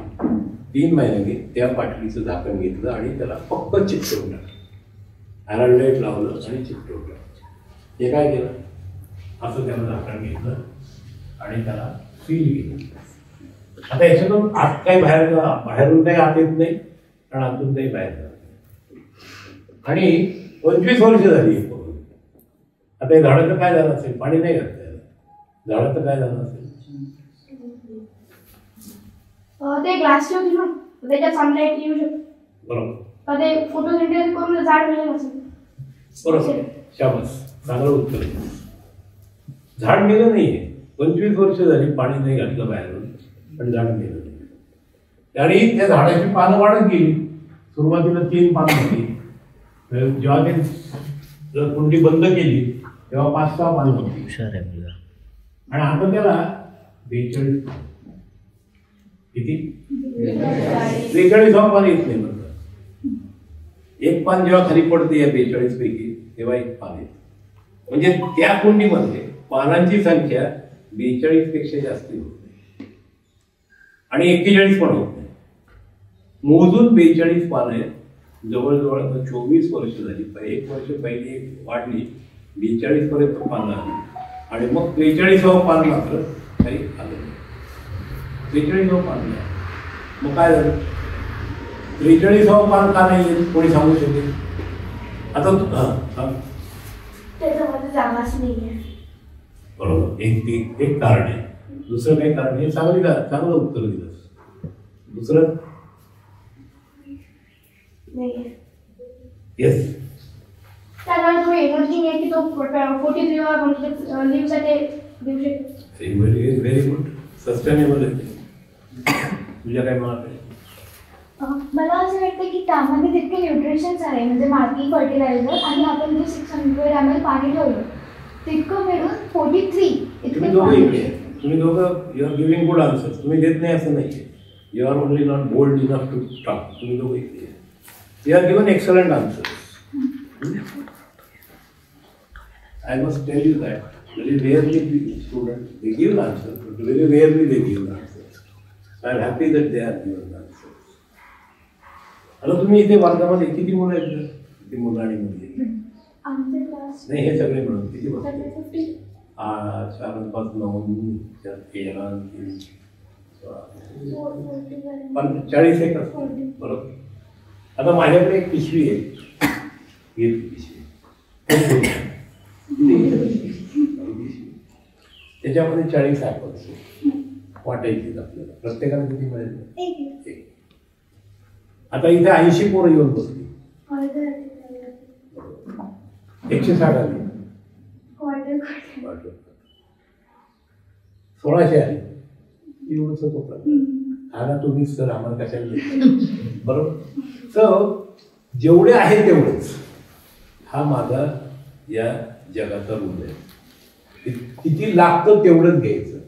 3 महिन्यांनी त्या बाटलीचं झाकण घेतलं आणि त्याला फक्त चिकटवून टाकलं. हॅरल्डेट लावलं आणि चिकटवून टाकलं. हे काय केलं, असं त्याला झाकण घेतलं आणि त्याला सील केलं. आता याच्यातून आत काही बाहेरून काही आत येत नाही, कारण आतून काही बाहेर जात. आणि 25 वर्ष झाली. आता या झाडाचं काय झालं असेल, पाणी नाही घातलं याला, झाडाचं काय झालं असेल, ते ग्लास होती ना, त्याच्यात सनलाईट येऊ शकतो. बरोबर. ते फोटोसिंथेसिस करून झाड मिळेल असेल. बरोबर. शाबास, चांगलं उत्तर. झाड मेलं नाहीये, 25 वर्ष झाली पाणी नाही घातलं बाहेरून, पण झाड मेलं नाही. आणि त्या झाडाची पानं वाढत गेली. सुरुवातीला 3 पानं होती, जेव्हा ते कुंडी बंद केली तेव्हा 5-6 पानं होती, आणि आता त्याला 42 किती 43 पान येत नाही. एक पान जेव्हा खाली पडते या 42 पैकी तेव्हा एक पान येत, म्हणजे त्या कुंडीमध्ये पानांची संख्या 42 पेक्षा जास्त होत नाही आणि 41 पण होत नाही. मोजून 42 पानं आहेत. जवळजवळ 24 वर्ष झाली. 1 वर्ष पहिली एक वाढली, 42 पर्यंत पानं आली, आणि मग 43वं पान मात्र काही आलं नाही. 43वं पान नाही. मग काय झालं? 43वं पान का नाही येत कोणी सांगू शकेल? आता तू त्याच्यामध्ये जागाच नाहीये. बरोबर, एक कारण आहे. दुसरं काही कारण आहे? चांगलं उत्तर दिलं. दुसरं येस, त्यामुळे तुम्ही एनर्जी नाही की तो 43 लिव्हसाठी देऊ शकतो. व्हेरी गुड, सस्टेनेबल आहे. तुझ्या काय मनात आहे? मला असं वाटतं की त्यामध्ये जितके न्यूट्रिशन्स आहे, म्हणजे माती, फर्टिलायझर आणि आपण जे 600 ml पाणी ठेवलं तितकं मिळून 43 इतके. तुम्ही दोघं you are giving good answers. तुम्ही देत नाही असं नाही. You are only not bold enough to talk. तुम्ही दोघं you are given excellent answers. I must tell you that very rarely students they give answers, but very rarely they give answers. I am happy that they are given answers. आता तुम्ही इथे वर्गामध्ये किती मुलं आहेत? किती मुलं आणि मुली? आमचे क्लास नाही, हे सगळे मिळून किती बसले? 50. 4, 5, 9, 13, 16, 40 एक असतात. बरोबर. आता माझ्याकडे एक पिशवी आहे, ही पिशवी त्याच्यामध्ये 40 ॲपल्स वाटायचे आपल्याला. प्रत्येकाला किती मिळेल? आता इथे 80 पोरं येऊन बसली, 160 आली, 1600 आली. एवढंच होतं. आता तुम्ही सर आम्हाला कशाला देता? बरोबर. तर जेवढे आहे तेवढेच, हा माझा या जगाचा रूल आहे. किती लागतं तेवढंच घ्यायचं.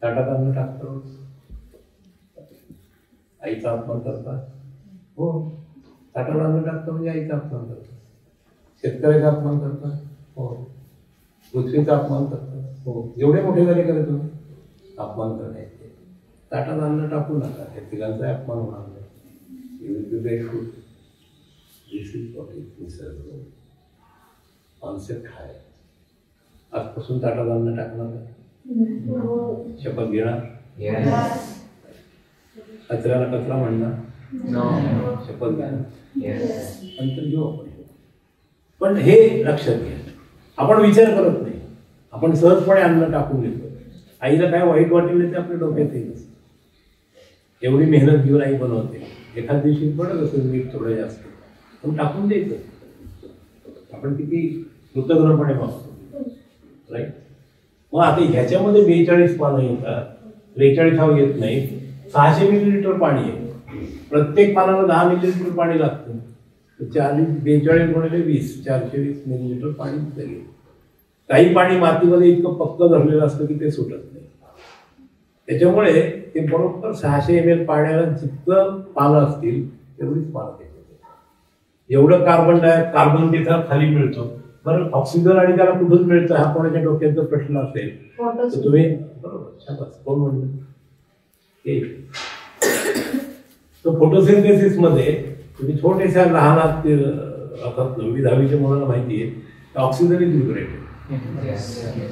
ताटात अन्न टाकतो, आईचा अपमान करतात. हो, ताटात अन्न टाकतं म्हणजे आईचा अपमान करतात. शेतकऱ्याचा अपमान करतात. हो, पृथ्वीचा अपमान करतात. हो, एवढे मोठे झाले का तुम्ही अपमान करण्याचे? ताटात अन्न टाकू नका, त्या तिघांचा अपमान होणार नाही. कॉन्सेप्ट आहे. आजपासून ताटात अन्न टाकणार, शपथ घेणार, कचऱ्याला कचरा म्हणणार, शपथ घेणार, नंतर घेऊ आपण. पण हे लक्षात घ्या, आपण विचार करत नाही. आपण सहजपणे अन्न टाकून घेतो. आईला काय वाईट वाटेल ते आपल्या डोक्यात येईल. एवढी मेहनत घेऊन आई बनवते. एखाद दिवशी पडत असेल मीठ थोडं जास्त, पण टाकून द्यायचं. आपण किती कृतज्ञपणे वागतो, राईट. मग आता ह्याच्यामध्ये 42 पानं येतात, 43 येत नाही. 600 मिलीलिटर पाणी आहे. प्रत्येक पानाला 10 मिलीलिटर पाणी लागतं. 42 गुणिले 20, 420 मिलीलिटर पाणी लागेल. काही पाणी मातीमध्ये इतकं पक्क धरलेलं असतं की ते सुटत नाही. त्याच्यामुळे ते बरोबर 600 ml पाण्याला जितकं पानं असतील तेवढीच पानं त्याच्यात. एवढं कार्बन तिथं खाली मिळतो. बरं, ऑक्सिजन आणि त्याला कुठून मिळतं हा कोणाच्या डोक्याचा प्रश्न असेल तर तुम्ही बरोबर कोण म्हणलं तो फोटोसिंथेसिस मध्ये तुम्ही छोट्याशा लहान 9वी-10वीच्या मुलांना माहिती आहे, oxygen is liberated.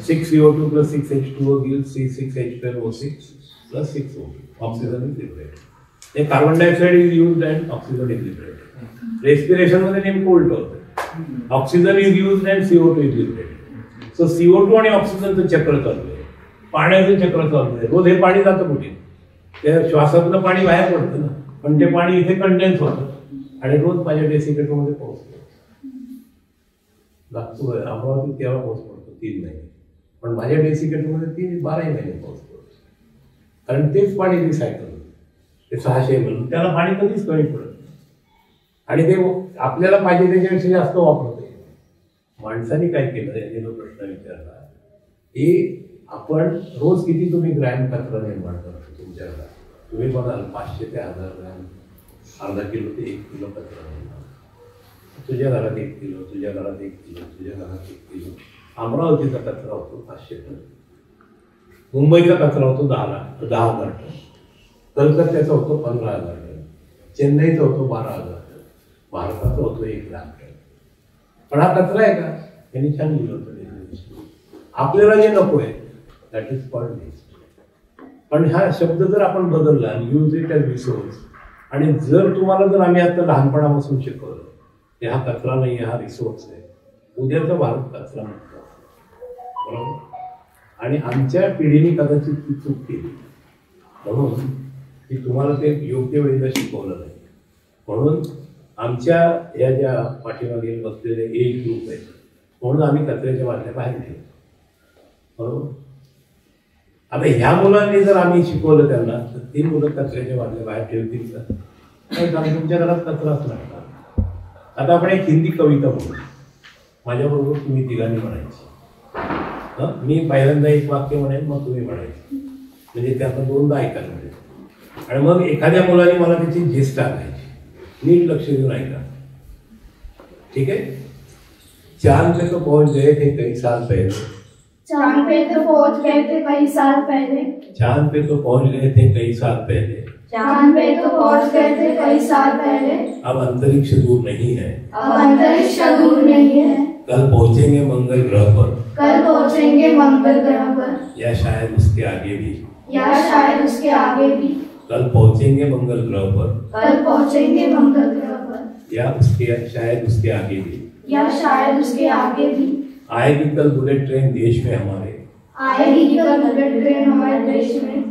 6CO2 plus 6H2O gives C6H12O6 plus 6O2. Oxygen is liberated. The carbon dioxide is used and oxygen is liberated. Respiration मध्ये नेमकं उलट होतं. Oxygen is used and CO2 is liberated. So CO2 आणि ऑक्सिजनचं चक्र चालू आहे, पाण्याचं चक्र चालू आहे. रोज हे पाणी जातं कुठे? त्या श्वासातलं पाणी बाहेर पडतं ना, पण ते पाणी इथे कंडेन्स होतं आणि रोज माझ्या डेसिकेटरमध्ये पोहोचतं. नागपूर अमरावती तेव्हा पाऊस पडतो 3 महिने, पण माझ्या डेसिकेटरमध्ये 12 महिने पाऊस पडतो. कारण तेच पाणी रिसायकल होतं. ते 600 ml त्याला पाणी कधीच कमी पडत. आणि ते आपल्याला पाहिजे त्याच्यापेक्षा जास्त वापरतोय. माणसाने काय केलं याने जो प्रश्न विचारला की आपण रोज किती तुम्ही ग्रॅम कचरा निर्माण करतो तुमच्या घरात. तुम्ही बघाल 500 ते 1000 ग्रॅम, अर्धा किलो ते 1 किलो कचरा निर्माण. तुझ्या घरात 1 किलो, तुझ्या घरात 1 किलो, तुझ्या घरात 1 किलो. अमरावतीचा कचरा होतो 500 टन, मुंबईचा कचरा होतो 10,000 टन, कलकत्त्याचा होतो 15,000 टन, चेन्नईचा होतो 12,000 टन, भारताचा होतो 1,00,000 टन. पण हा कचरा आहे का? त्यांनी छान लिहिलं होतं. आपल्याला जे नको आहे दॅट इज कॉल्ड वेस्ट. पण हा शब्द जर आपण बदलला आणि यूज इट एज रिसोर्स, आणि जर तुम्हाला जर आम्ही आता लहानपणापासून शिकवलं की हा कचरा नाही, हा रिसोर्स आहे, उद्याचा भारत कचरा मुक्त, बरोबर. आणि आमच्या पिढीने कदाचित ती चूक केली म्हणून की तुम्हाला ते योग्य वेळेला शिकवलं नाही. म्हणून आमच्या या ज्या पाठीमागे बसलेले एज ग्रुप आहेत म्हणून आम्ही कचऱ्याच्या बाटल्या बाहेर ठेवतो, बरोबर. आता ह्या मुलांनी जर आम्ही शिकवलं त्यांना तर ती मुलं कचऱ्याच्या बाटल्या बाहेर ठेवतील का? नाही, कारण तुमच्या घरात कचराच लागणार. आता आपण एक हिंदी कविता बोलू, माझ्याबरोबर तुम्ही तिघांनी म्हणायची. मी पहिल्यांदा एक वाक्य म्हणेन, मग तुम्ही म्हणायचे, म्हणजे ते आपण 2दा ऐकायला मिळेल. आणि मग एखाद्या मुलाने मला त्याची झेस टाकायची. नीट लक्ष देऊन ऐका, ठीक आहे. चांद पे तो पहुंच गए थे कई साल पहले, चांद पे तो पहुंच गए थे कई साल पहले, चांद पे तो पहुंच गए थे कई साल पहले, चांद पे तो पहुंच गए थे कई साल पहले. अब अंतरिक्ष दूर नहीं है, अब अंतरिक्ष दूर नहीं है, कल पहुंचेंगे मंगल ग्रह पर, कल पहुंचेंगे मंगल ग्रह पर, या शायद उसके आगे भी, या शायद उसके आगे भी, कल पहुंचेंगे मंगल ग्रह पर, कल पहुंचेंगे मंगल ग्रह पर, या उसके शायद उसके आगे भी, या शायद उसके आगे भी. आएगी कल बुलेट ट्रेन देश में हमारे, आएगी कल बुलेट ट्रेन हमारे देश में,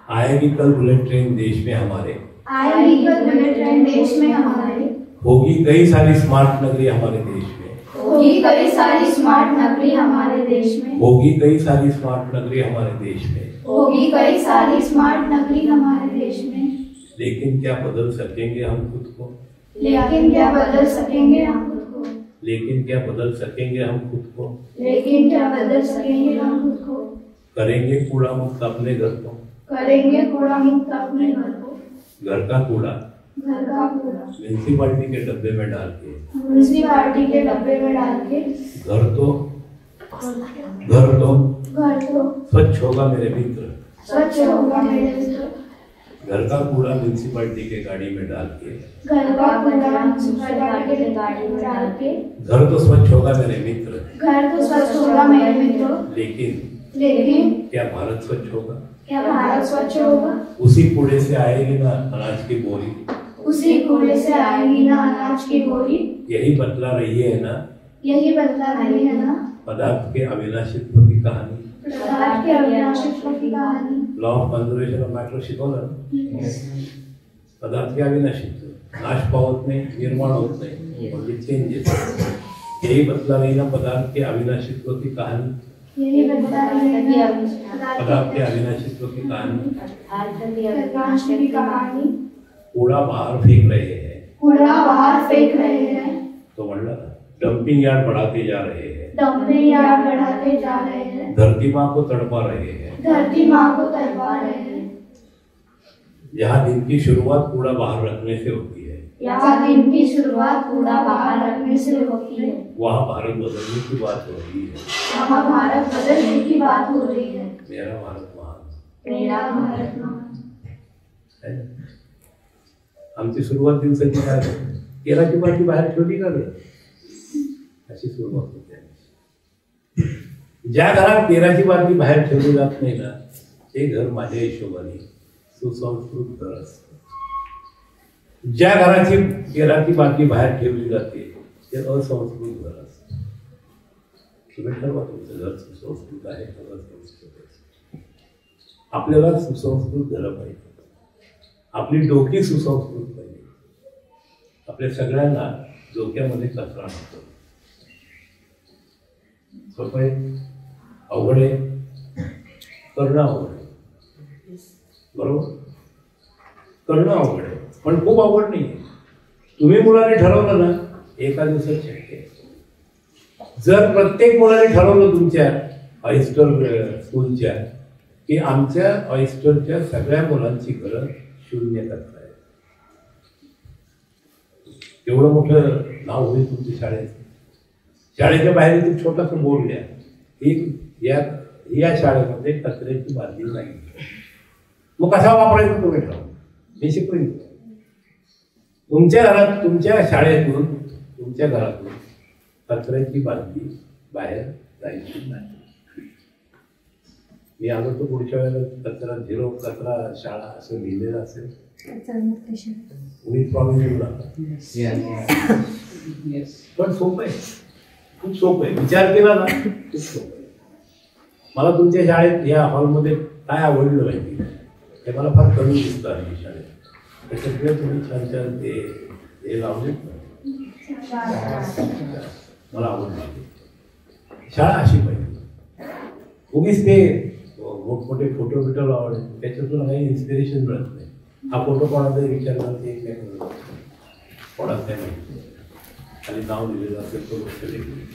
आएगी कल बुलेट ट्रेन देश में हमारे, आएगी कल बुलेट ट्रेन देश में हमारे. होगी कई सारी स्मार्ट नगरी हमारे देश में, होगी कई सारी स्मार्ट नगरी हमारे देश में, होगी कई सारी स्मार्ट नगरी हमारे देश में, होगी कई सारी स्मार्ट नगरी हमारे देश में. लेकिन क्या बदल सकेंगे हम खुद को, लेकिन क्या बदल सकेंगे हम खुद को, लेकिन क्या बदल सकेंगे हम खुद को, लेकिन क्या बदल सकेंगे हम खुद को. करेंगे कूड़ा मुक्त अपने घर को, करेंगे कूड़ा मुक्त अपने घर को, घर का कूड़ा घर का कूड़ा म्यूनसिपालिटी के डब्बे में डाल के, म्यूनसिपालिटी के डब्बे में डाल के, घर तो स्वच्छ होगा मेरे मित्र, स्वच्छ होगा मेरे मित्र. घर का कूड़ा म्यूनसिपालिटी के गाड़ी में डाल के, घर का कूड़ा म्यूनसिपालिटी के गाड़ी में डाल के, घर तो स्वच्छ होगा मेरे मित्र, घर तो स्वच्छ होगा मेरे मित्रों. लेकिन क्या भारत स्वच्छ होगा, क्या भारत स्वच्छ होगा. उसी कूड़े से आएगी ना अनाज की बोरी, उसी कूड़े से आएगी ना अनाज की बोरी. यही बतला रही है ना, यही बतला रही है ना पदार्थ के अविनाशित्व की कहानी. पदार्थ के अविनाशित्व की कहानी. Law of conservation of matter शिकवलं. पदार्थ के अविनाशित्व, नाश पावत नाही, निर्माण होत नाही, म्हणजे चेंजेस. यही बतला रही ना पदार्थ के अविनाशित्व की कहानी, यही बतला रही है पदार्थ के अविनाशित्व की कहानी. की कहानी. कूड़ा बाहर फेंक रहे हैं, कूड़ा बाहर फेंक रहे हैं, तो म्हणलं ना डंपिंग यार्ड बढ़ाते जा रहे हैं, डंपिंग यार्ड बढ़ाते जा रहे हैं, धरती माँ को तड़पा रहे हैं, धरती माँ को तड़पा रहे हैं. जहाँ दिन की शुरुआत कूड़ा बाहर रखने से होती है, यहाँ दिन की शुरुआत कूड़ा बाहर रखने से होती है, वहाँ भारत बदलने की बात हो रही है. वहाँ भारत बदलने की बात हो रही है. मेरा भारत महान, मेरा भारत महान. है ना? आमची सुरुवात दिवसाची काय केराची बाटली बाहेर ठेवली का रे, अशी सुरुवात होते. ज्या घरात केराची बाटली बाहेर ठेवली जात नाही ना ते घर माझ्या हिशोबाने सुसंस्कृत घर असतं. ज्या घराची केराची बाटली बाहेर ठेवली जाते ते असंस्कृत घर असतं. तुम्ही ठरवा तुमचं घर सुसंस्कृत आहे का असंस्कृत आहे. आपल्याला सुसंस्कृत घरं पाहिजे, आपली डोकी सुसंस्कृत पाहिजे. आपल्या सगळ्यांना डोक्यामध्ये कचरा नसतो. सोपं आहे, अवघड आहे, करणं अवघड आहे. बरोबर, करणं अवघड आहे पण खूप अवघड नाही आहे. तुम्ही मुलांनी ठरवलं ना एका दिवसात शक्य आहे. जर प्रत्येक मुलाने ठरवलं तुमच्या ऑइस्टर स्कूलच्या की आमच्या ऑइस्टरच्या सगळ्या मुलांची गरज 0 कचरा आहे, एवढं मोठं नाव होईल तुमच्या शाळेचं. शाळेच्या बाहेर एक छोटासा बोर्ड द्या की या शाळेमध्ये कचऱ्याची बादली नाही. मग कसा वापरायचा तुम्ही ठरवा, हे शिकवेन. तुमच्या घरात तुमच्या शाळेतून तुमच्या घरातून कचऱ्याची बादली बाहेर जायची नाही. मी आलो तो पुढच्या वेळेला कचरा 0 कचरा शाळा असं लिहिलेलं असेल मी प्रॉब्लेम येऊ नका. पण सोपं आहे, खूप सोपं आहे. विचार केला ना खूप सोपं आहे. मला तुमच्या शाळेत या हॉलमध्ये काय आवडलं माहिती ते मला फार कमी दिसतं आहे शाळेत. त्याच्यामुळे तुम्ही छान छान ते लावले मला आवडलं. शाळा अशी पाहिजे. उगीच ते मोठमोठे फोटो बिटो लावले त्याच्यातून काही इन्स्पिरेशन मिळत नाही. हा फोटो कोणाचा विचार करते एक कोणाच नाही माहिती, खाली नाव दिलेलं असेल तो गोष्ट वेगळी.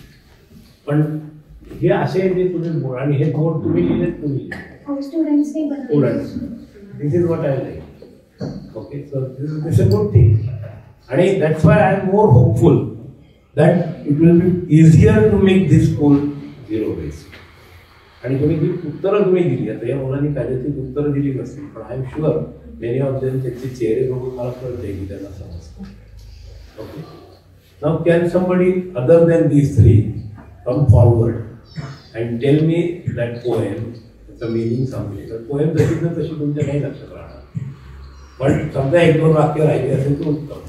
पण हे असे जे तुम्ही आणि हे बोर्ड तुम्ही लिहिलेत तुम्ही students this is what I like. Okay, so this a good thing. आणि that's why I am more hopeful that it will be easier to make this school 0 waste. आणि तुम्ही जी उत्तरं तुम्ही दिली आता या मुलांनी कदाचित उत्तरं दिली नसतील पण I am sure many of them त्यांचे चेहरे बघून मला कळते की त्यांना समजतं. Okay, now can somebody other than these 3 come forward and tell me that poem, त्याचं मिनिंग सांगते. तर पोएम जशी तर तशी तुमच्या नाही लक्षात राहणार, पण समजा 1-2 वाक्य राहिले असेल तर उत्तम.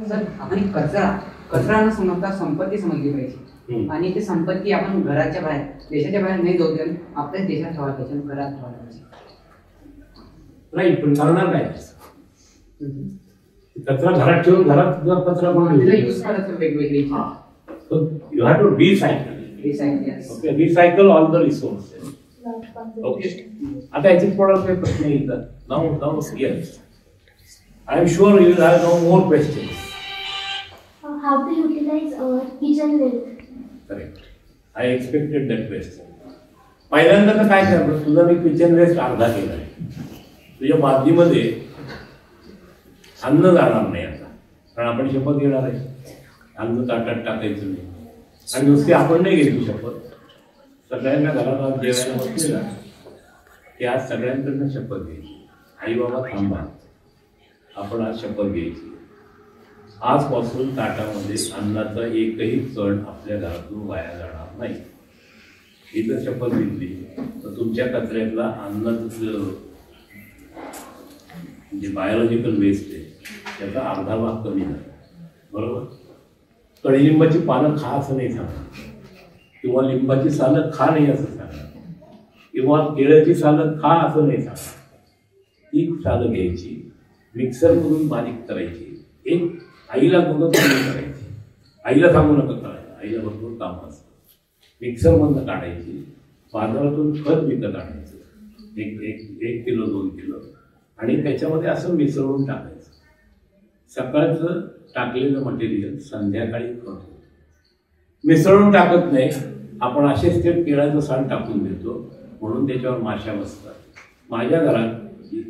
सर आपण कचरा न समजता संपत्ती समजली पाहिजे. आणि ते संपत्ती आपण घराच्या बाहेर देशाच्या बाहेर नाही जाऊ देऊन आपल्याच देशात ठेवायला पाहिजे, घरात ठेवायला पाहिजे. राईट, पण करणार काय? कचरा घरात ठेवून घरात जर कचरा यूज करायचं वेगवेगळी. You have to recycle. Okay, recycle all the resources. Okay, आता याच्यात थोडा काही प्रश्न येतात. नाव yes I am sure you will have no more questions. How to utilize kitchen waste? Correct. I expected that question. पहिल्यांदा तर काय करणार, तुझा मी किचन वेस्ट अर्धा केला आहे. तुझ्या बादलीमध्ये अन्न जाणार नाही आता, कारण आपण शपथ घेणार आहे अन्न ताटात टाकायचं नाही. आणि नुसती आपण नाही घेतली शपथ, सगळ्यांना घरात जेवायला बसलेला की आज सगळ्यांकडनं शपथ घ्यायची. आई बाबा थांबा, आपण आज शपथ घ्यायची, आजपासून ताटामध्ये अन्नाचा एकही कण आपल्या घरातून वाया जाणार नाही. ही जर शपथ घेतली तर तुमच्या कचऱ्यातला अन्नाचं जे बायोलॉजिकल वेस्ट आहे त्याचा अर्धा भाग कमी झाला. बरोबर. कडीलिंबाची पानं खा असं नाही सांगणार, किंवा लिंबाची सालं खा नाही असं सांगणार, किंवा केळ्याची सालं खा असं नाही सांगणार. ती सालं घ्यायची, मिक्सरमधून बारीक करायची, एक आईला मदत करायची. आईला सांगू नका करायला, आईला भरपूर काम असतं. मिक्सरमधनं काढायची, बाजारातून खत विकत आणायचं, एक किलो 2 किलो, आणि त्याच्यामध्ये असं मिसळून टाकायचं. सकाळचं टाकलेलं मटेरियल संध्याकाळी करतो. मिसळून टाकत नाही आपण, असेच ते केळाचं साल टाकून देतो म्हणून त्याच्यावर माशा बसतात. माझ्या घरात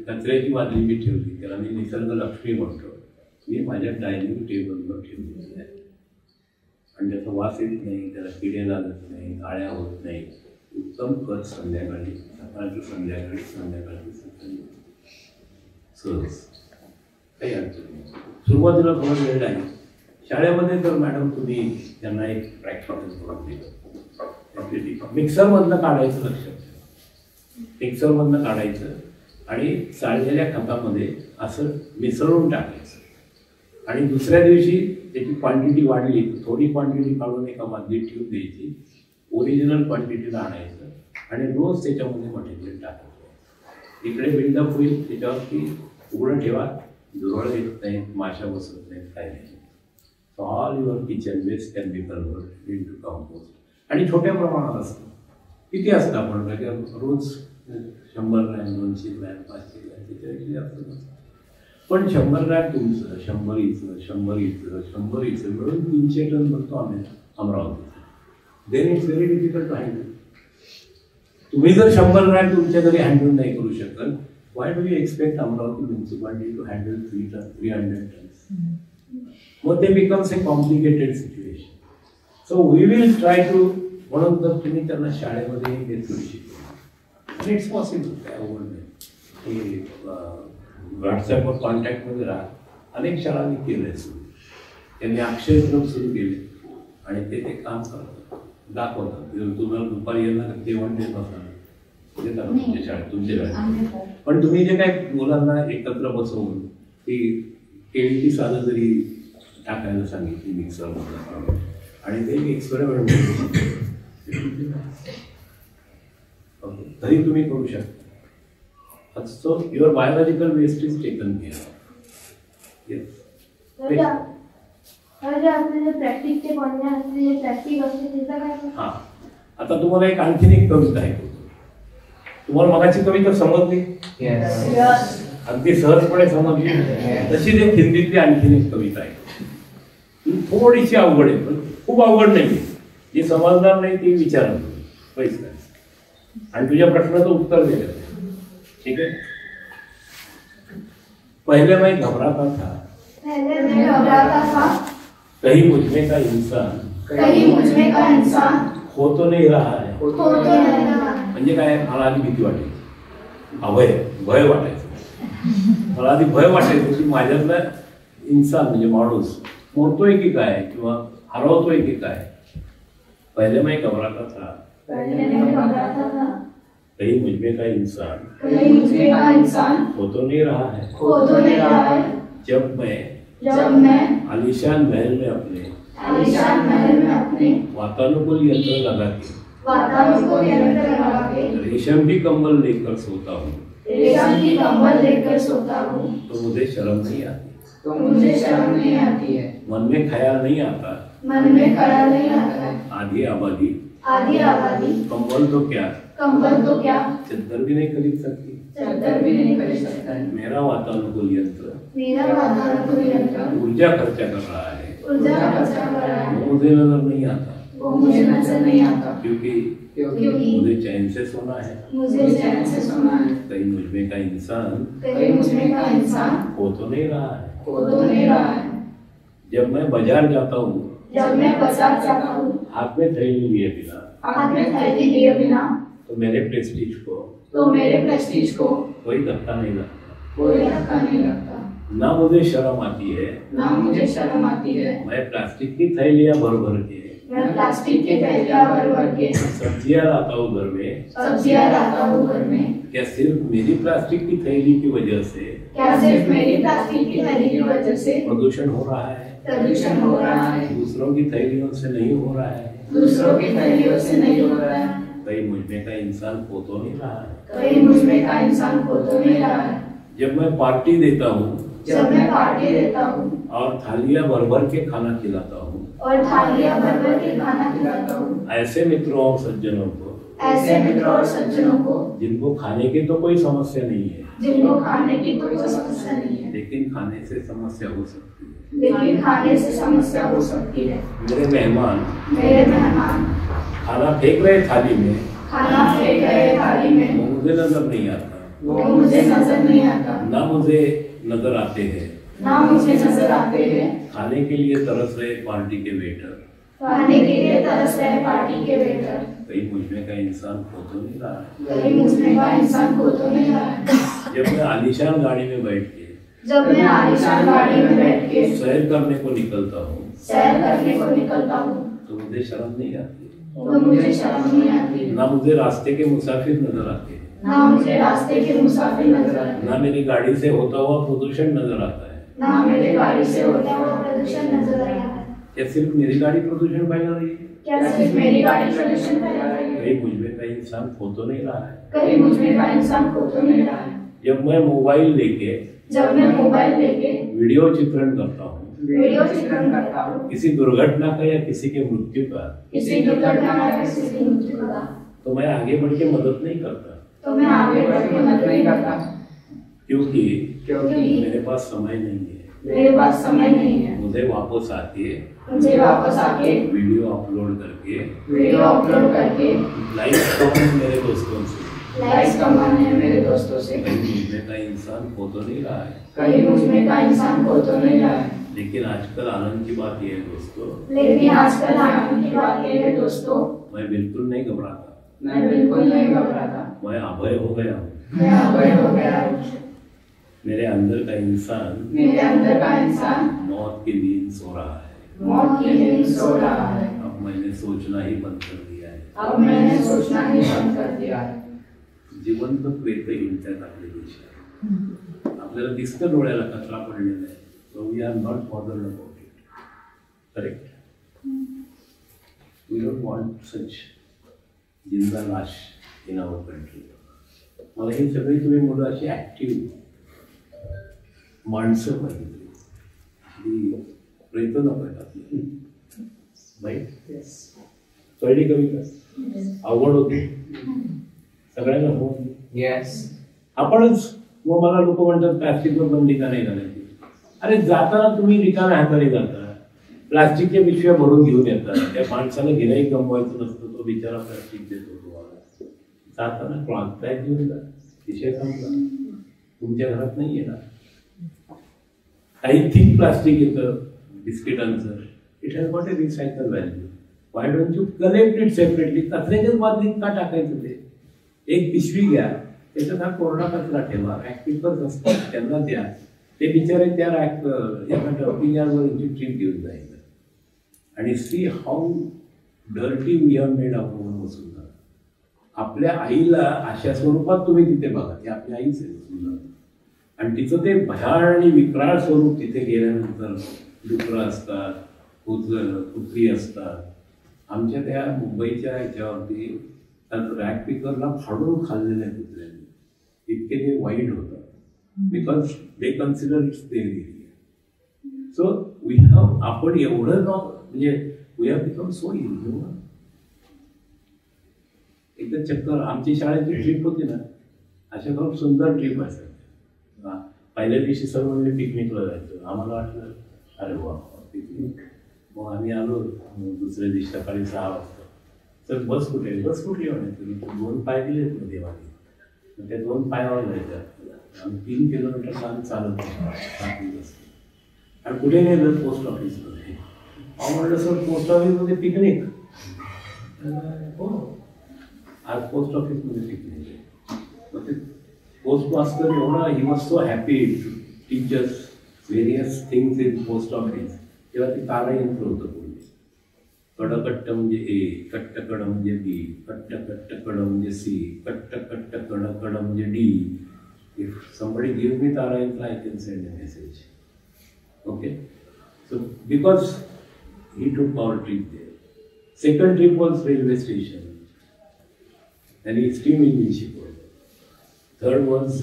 कचऱ्याची बादली मी ठेवली, त्याला मी निसर्ग लक्ष्मी म्हणतो. मी माझ्या डायनिंग टेबलवर ठेवलेली आहे आणि त्याचा वास येत नाही, त्याला किडे लागत नाही, गाळ्या होत नाही. उत्तम खत संध्याकाळी, सकाळचं संध्याकाळी, संध्याकाळची सकाळी सहज, काही अडचण नाही. सुरुवातीला थोडा वेळ लागेल. शाळेमध्ये तर मॅडम तुम्ही त्यांना एक प्रॅक्टिस करून दिलं, मिक्सरमधनं काढायचं, लक्षात ठेवा. मिक्सरमधनं काढायचं आणि चाळलेल्या खतामध्ये असं मिसळून टाकायचं. आणि दुसऱ्या दिवशी त्याची क्वांटिटी वाढली तर थोडी क्वांटिटी काढून एका बादलीत ठेवून द्यायची, ओरिजिनल क्वांटिटीला आणायचं आणि रोज त्याच्यामध्ये मटेरियल टाकायचं. इकडे बिल्डअप होईल, त्याच्यावरती उघडं ठेवा, झुरळ येत नाहीत, माशा बसत नाहीत, काय नाही. All your kitchen waste can be converted into compost. आणि छोट्या प्रमाणात असतं, किती असतं आपण म्हणजे रोज 100 ग्रॅम 200 ग्रॅम 500 ग्रॅम त्याच्यापेक्षा जास्त नसतं. पण 100 ग्रॅम तुमचं 100 हिचं 100 हिचं 100 हिचं मिळून 300 टन बनतो आम्ही अमरावतीचा. Then it's very difficult to handle. तुम्ही जर 100 ग्रॅम तुमच्या घरी हँडल नाही करू शकत, why do you expect Amravati municipality to handle 300 tons? Well, they becomes a complicated situation. So we will try to, म्हणून जर तुम्ही त्यांना शाळेमध्ये घेतलं शिकवलं, इट्स पॉसिबल, काय अवघड नाही. हे व्हॉट्सॲपवर कॉन्टॅक्टमध्ये राहा. अनेक शाळांनी केलं आहे सुरू. त्यांनी अक्षरक्रम सुरू केले आणि ते काम करतात, दाखवतात. तुम्हाला दुपारी यांना जेवण देत असताना तुमच्या शाळेत तुमच्या शाळेत. पण तुम्ही जे काय मुलांना एकत्र बसवून ती केळीची साधं जरी टाकायला सांगितली मिक्सरमध्ये आणि ते एक्सपेरिमेंट तरी तुम्ही करू शकता. So your biological waste is taken care. प्रॅक्टिसचे प्रॅक्टिस असते त्याचा काय? हां, आता तुम्हाला एक आणखीन एक कविता आहे. तुम्हाला मगाची कविता समजली? अगदी सहजपणे समजली. तशीच एक हिंदीतली आणखीन एक कविता आहे. थोडीशी अवघड आहे, पण खूप अवघड नाही. जे समजणार नाही ते विचारणार पैसे आणि तुझ्या प्रश्नाचं उत्तर दिलं. ठीक आहे. पहले मैं घबराता था, कहीं मुझमें का इंसान हो तो नहीं रहा है. म्हणजे काय, मला आधी भीती वाटायची, भय वाटायचं. मला आधी भय वाटायचं की माझ्यातला इन्सान म्हणजे माणूस मोडतोय की काय किंवा हरवतोय की काय. पहिले मैं घबराता था, कहीं मुझमें का इंसान हो तो नहीं रहा है. जब मैं आलीशान महल में अपने वातानुकूल यंत्र लगा के रेशम की कंबल लेकर सोता हूँ, तो मुझे शर्म नहीं आती है. मन में ख्याल नहीं आता, आधी आबादी कंबल तो क्या चद्दर भी नहीं खरीद सकती. मेरा वातानुकूल यंत्र ऊर्जा खर्चा कर रहा है, वो मुझे नजर नहीं आता. क्योंकि मुझे चैन से सोना है. कहीं मुझमें का इंसान हो तो नहीं रहा है. जब मैं बाजार जाता हूँ, हाथ में थैली लिए बिना, तो मेरे प्रेस्टीज को कोई धक्का नहीं लगता. ना मुझे शर्म आती है, मैं प्लास्टिक की थैलियाँ भर के सब्जियाँ लाता हूँ घर में. क्या सिर्फ मेरी प्लास्टिक की थैली की वजह से प्रदूषण हो रहा है? दूसरों की थैलियों से नहीं हो रहा है. कहीं मुझमें का इंसान हो तो नहीं रहा है. जब मैं पार्टी देता हूँ और थालियाँ भर के खाना खिलाता हूँ, ऐसे मित्रों और सज्जनों को जिनको खाने की तो कोई समस्या नहीं है, लेकिन खाने से समस्या हो सकती है. मेरे मेहमान खाना फेंक रहे थाली में, वो मुझे नजर नहीं आता. ना मुझे नजर आते हैं. खाने के लिए तरस रहे पार्टी के वेटर. कहीं मुझमें का इंसान हो तो नहीं रहा है. जब मैं आलीशान गाड़ी में बैठ के सैर करने को निकलता हूँ, तो मुझे शर्म नहीं आती. ना मुझे रास्ते के मुसाफिर नजर आते हैं, ना मेरी गाड़ी से होता हुआ प्रदूषण नजर आता है. क्या सिर्फ मेरी गाड़ी प्रदूषण फैला रही है? कहीं मुझमें का इंसान हो तो नहीं रहा है. जब मैं मोबाइल लेके वीडियो चित्रण करता हूँ, किसी दुर्घटना का या किसी के मृत्यु का, तो मैं आगे बढ़ के मदद नहीं करता, क्योंकि मेरे पास समय नहीं है, मुझे वापस आके वीडियो अपलोड करके लाइक्स कमाने मेरे दोस्तों से कहीं मुझमें का इंसान खो तो नहीं रहा है। लेकिन आजकल आनंद की बात यह है दोस्तों, मैं बिल्कुल नहीं घबराता, मैं अभय हो गया हूँ। मेरे अंदर का इंसान मौत की नींद सो रहा है। अब मैंने सोचना ही बंद कर दिया है। जिवंत प्रेत हिंडतात आपल्या देशात, आपल्याला दिसतं डोळ्याला कचरा पडलेला आहे. So we are not bothered about it. Correct? We don't want such जिंदा लाश in our country. मला ही सगळी तुम्ही मुलं अशी ऍक्टिव्ह माणसं पाहिजे, प्रयत्न पाहिजे. राईट? पहिली कविता आवड होती सगळ्यांना होती. येस. आपणच मग मला लोक म्हणतात प्लास्टिकवर बंदी का नाही घालायची. अरे जाताना तुम्ही रिकाम्या हाताने जाता, प्लास्टिकच्या पिशव्या भरून घेऊन येतात, त्या माणसाला गिऱ्हाईक गमवायचं नसतं, तो बिचारा प्लास्टिक देतो तुम्हाला. जाताना क्लॉथ बॅग घेऊन जा, विषय संपला. तुमच्या घरात नाही येणार. काही थिक प्लास्टिक येतं बिस्किटांचं, it has got a recycle value. Why don't you collect it separately? कचऱ्याच्याच बादलीत का टाकायचं ते? एक पिशवी घ्या, त्याच्यात हा कोरडा कचरा ठेवा, रॅकपिकर्स असतात त्यांना द्या, ते बिचारे त्या एका डम्पिंग यार्डवर ट्रीप घेऊन जायचं. आणि see how dirty we have made our own Vasundhara. आपल्या आईला अशा स्वरूपात तुम्ही तिथे बघा, ती आपल्या आईच आहे वसुंधरा. आणि तिचं ते भयाण आणि विक्राळ स्वरूप तिथे गेल्यानंतर डुकरं असतात, कुत्री असतात. आमच्या त्या मुंबईच्या ह्याच्यावरती रॅक पिकरला फाडून खाल्लेल्या कुत्र्यांनी, इतके ते वाईट होतं. Because they consider it's their area. So we have, आपण एवढं म्हणजे we have become so inhuman. एकदा चक्कर आमची शाळेची ट्रिप होती ना, अशा खूप सुंदर ट्रिप असायची. पहिल्या दिवशी सर्व म्हणजे पिकनिकला जायचो. आम्हाला वाटलं अरे वा पिकनिक. मग आम्ही आलो दुसऱ्या दिवशी सकाळी 6 वाजता. तर बस कुठे? बस कुठली म्हणायची? 2 पाय दिले देवाने, त्या 2 पायावर जायचं. आम्ही 3 किलोमीटर आम्ही चालत बस. आणि कुठे नेलं? पोस्ट ऑफिसमध्ये. म्हटलं सर पोस्ट ऑफिसमध्ये पिकनिक? हो, आज पोस्ट ऑफिसमध्ये पिकनिक आहे. मग ते पोस्ट मास्टर एवढा he was so happy to teachers various things in post office. तेव्हा ते तारा यंत्र होतं पुढे. कडकट्ट म्हणजे ए, कट्टकड म्हणजे बी, कट्टकट्टकड म्हणजे सी, कट्टकट्टकड म्हणजे D. If somebody gives me Tara Yantra, I can send a message. Okay? So, because he took our trip there. Second trip was railway station. And steam engine ship was. Third was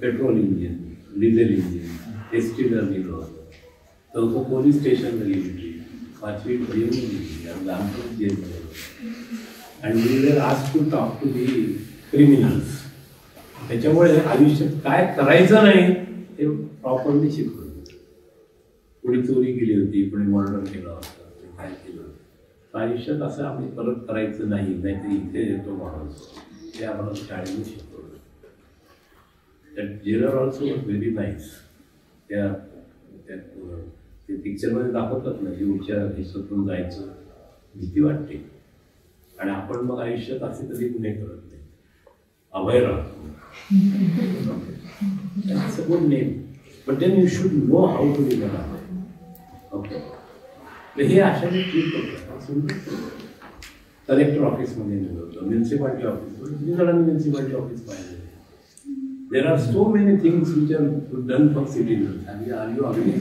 petrol engine, diesel engine, ST terminal was. चौथं police station गेली trip. 5वी येऊन लांबून gel. And we were asked to talk to the criminals. त्याच्यामुळे आयुष्यात काय करायचं नाही ते प्रॉपरली शिकवलं. कोणी चोरी केली होती, कोणी मर्डर केला होता, काय केलं होतं आयुष्यात, असं आम्ही परत करायचं नाही, नाहीतर इथे येतो माणूस. ते आम्हाला शाळेने शिकवलं. That jailer also was very nice. त्या ते पिक्चरमध्ये दाखवतात ना, जीवच्या ह्याच्यातून जायचं भीती वाटते. आणि आपण मग आयुष्यात असे कधी गुन्हे करत नाही, अभय राहतो. That's a good name. But then you should know how to live an Abhay. Okay. हे अशाने ट्रीप होतं. कलेक्टर ऑफिसमध्ये नेलं होतं, म्युन्सिपाल्टी ऑफिस. किती जणांनी म्युन्सिपाल्टी ऑफिस पाहिजे? There are so many things which are done for citizens. आणि आर यू अग्री?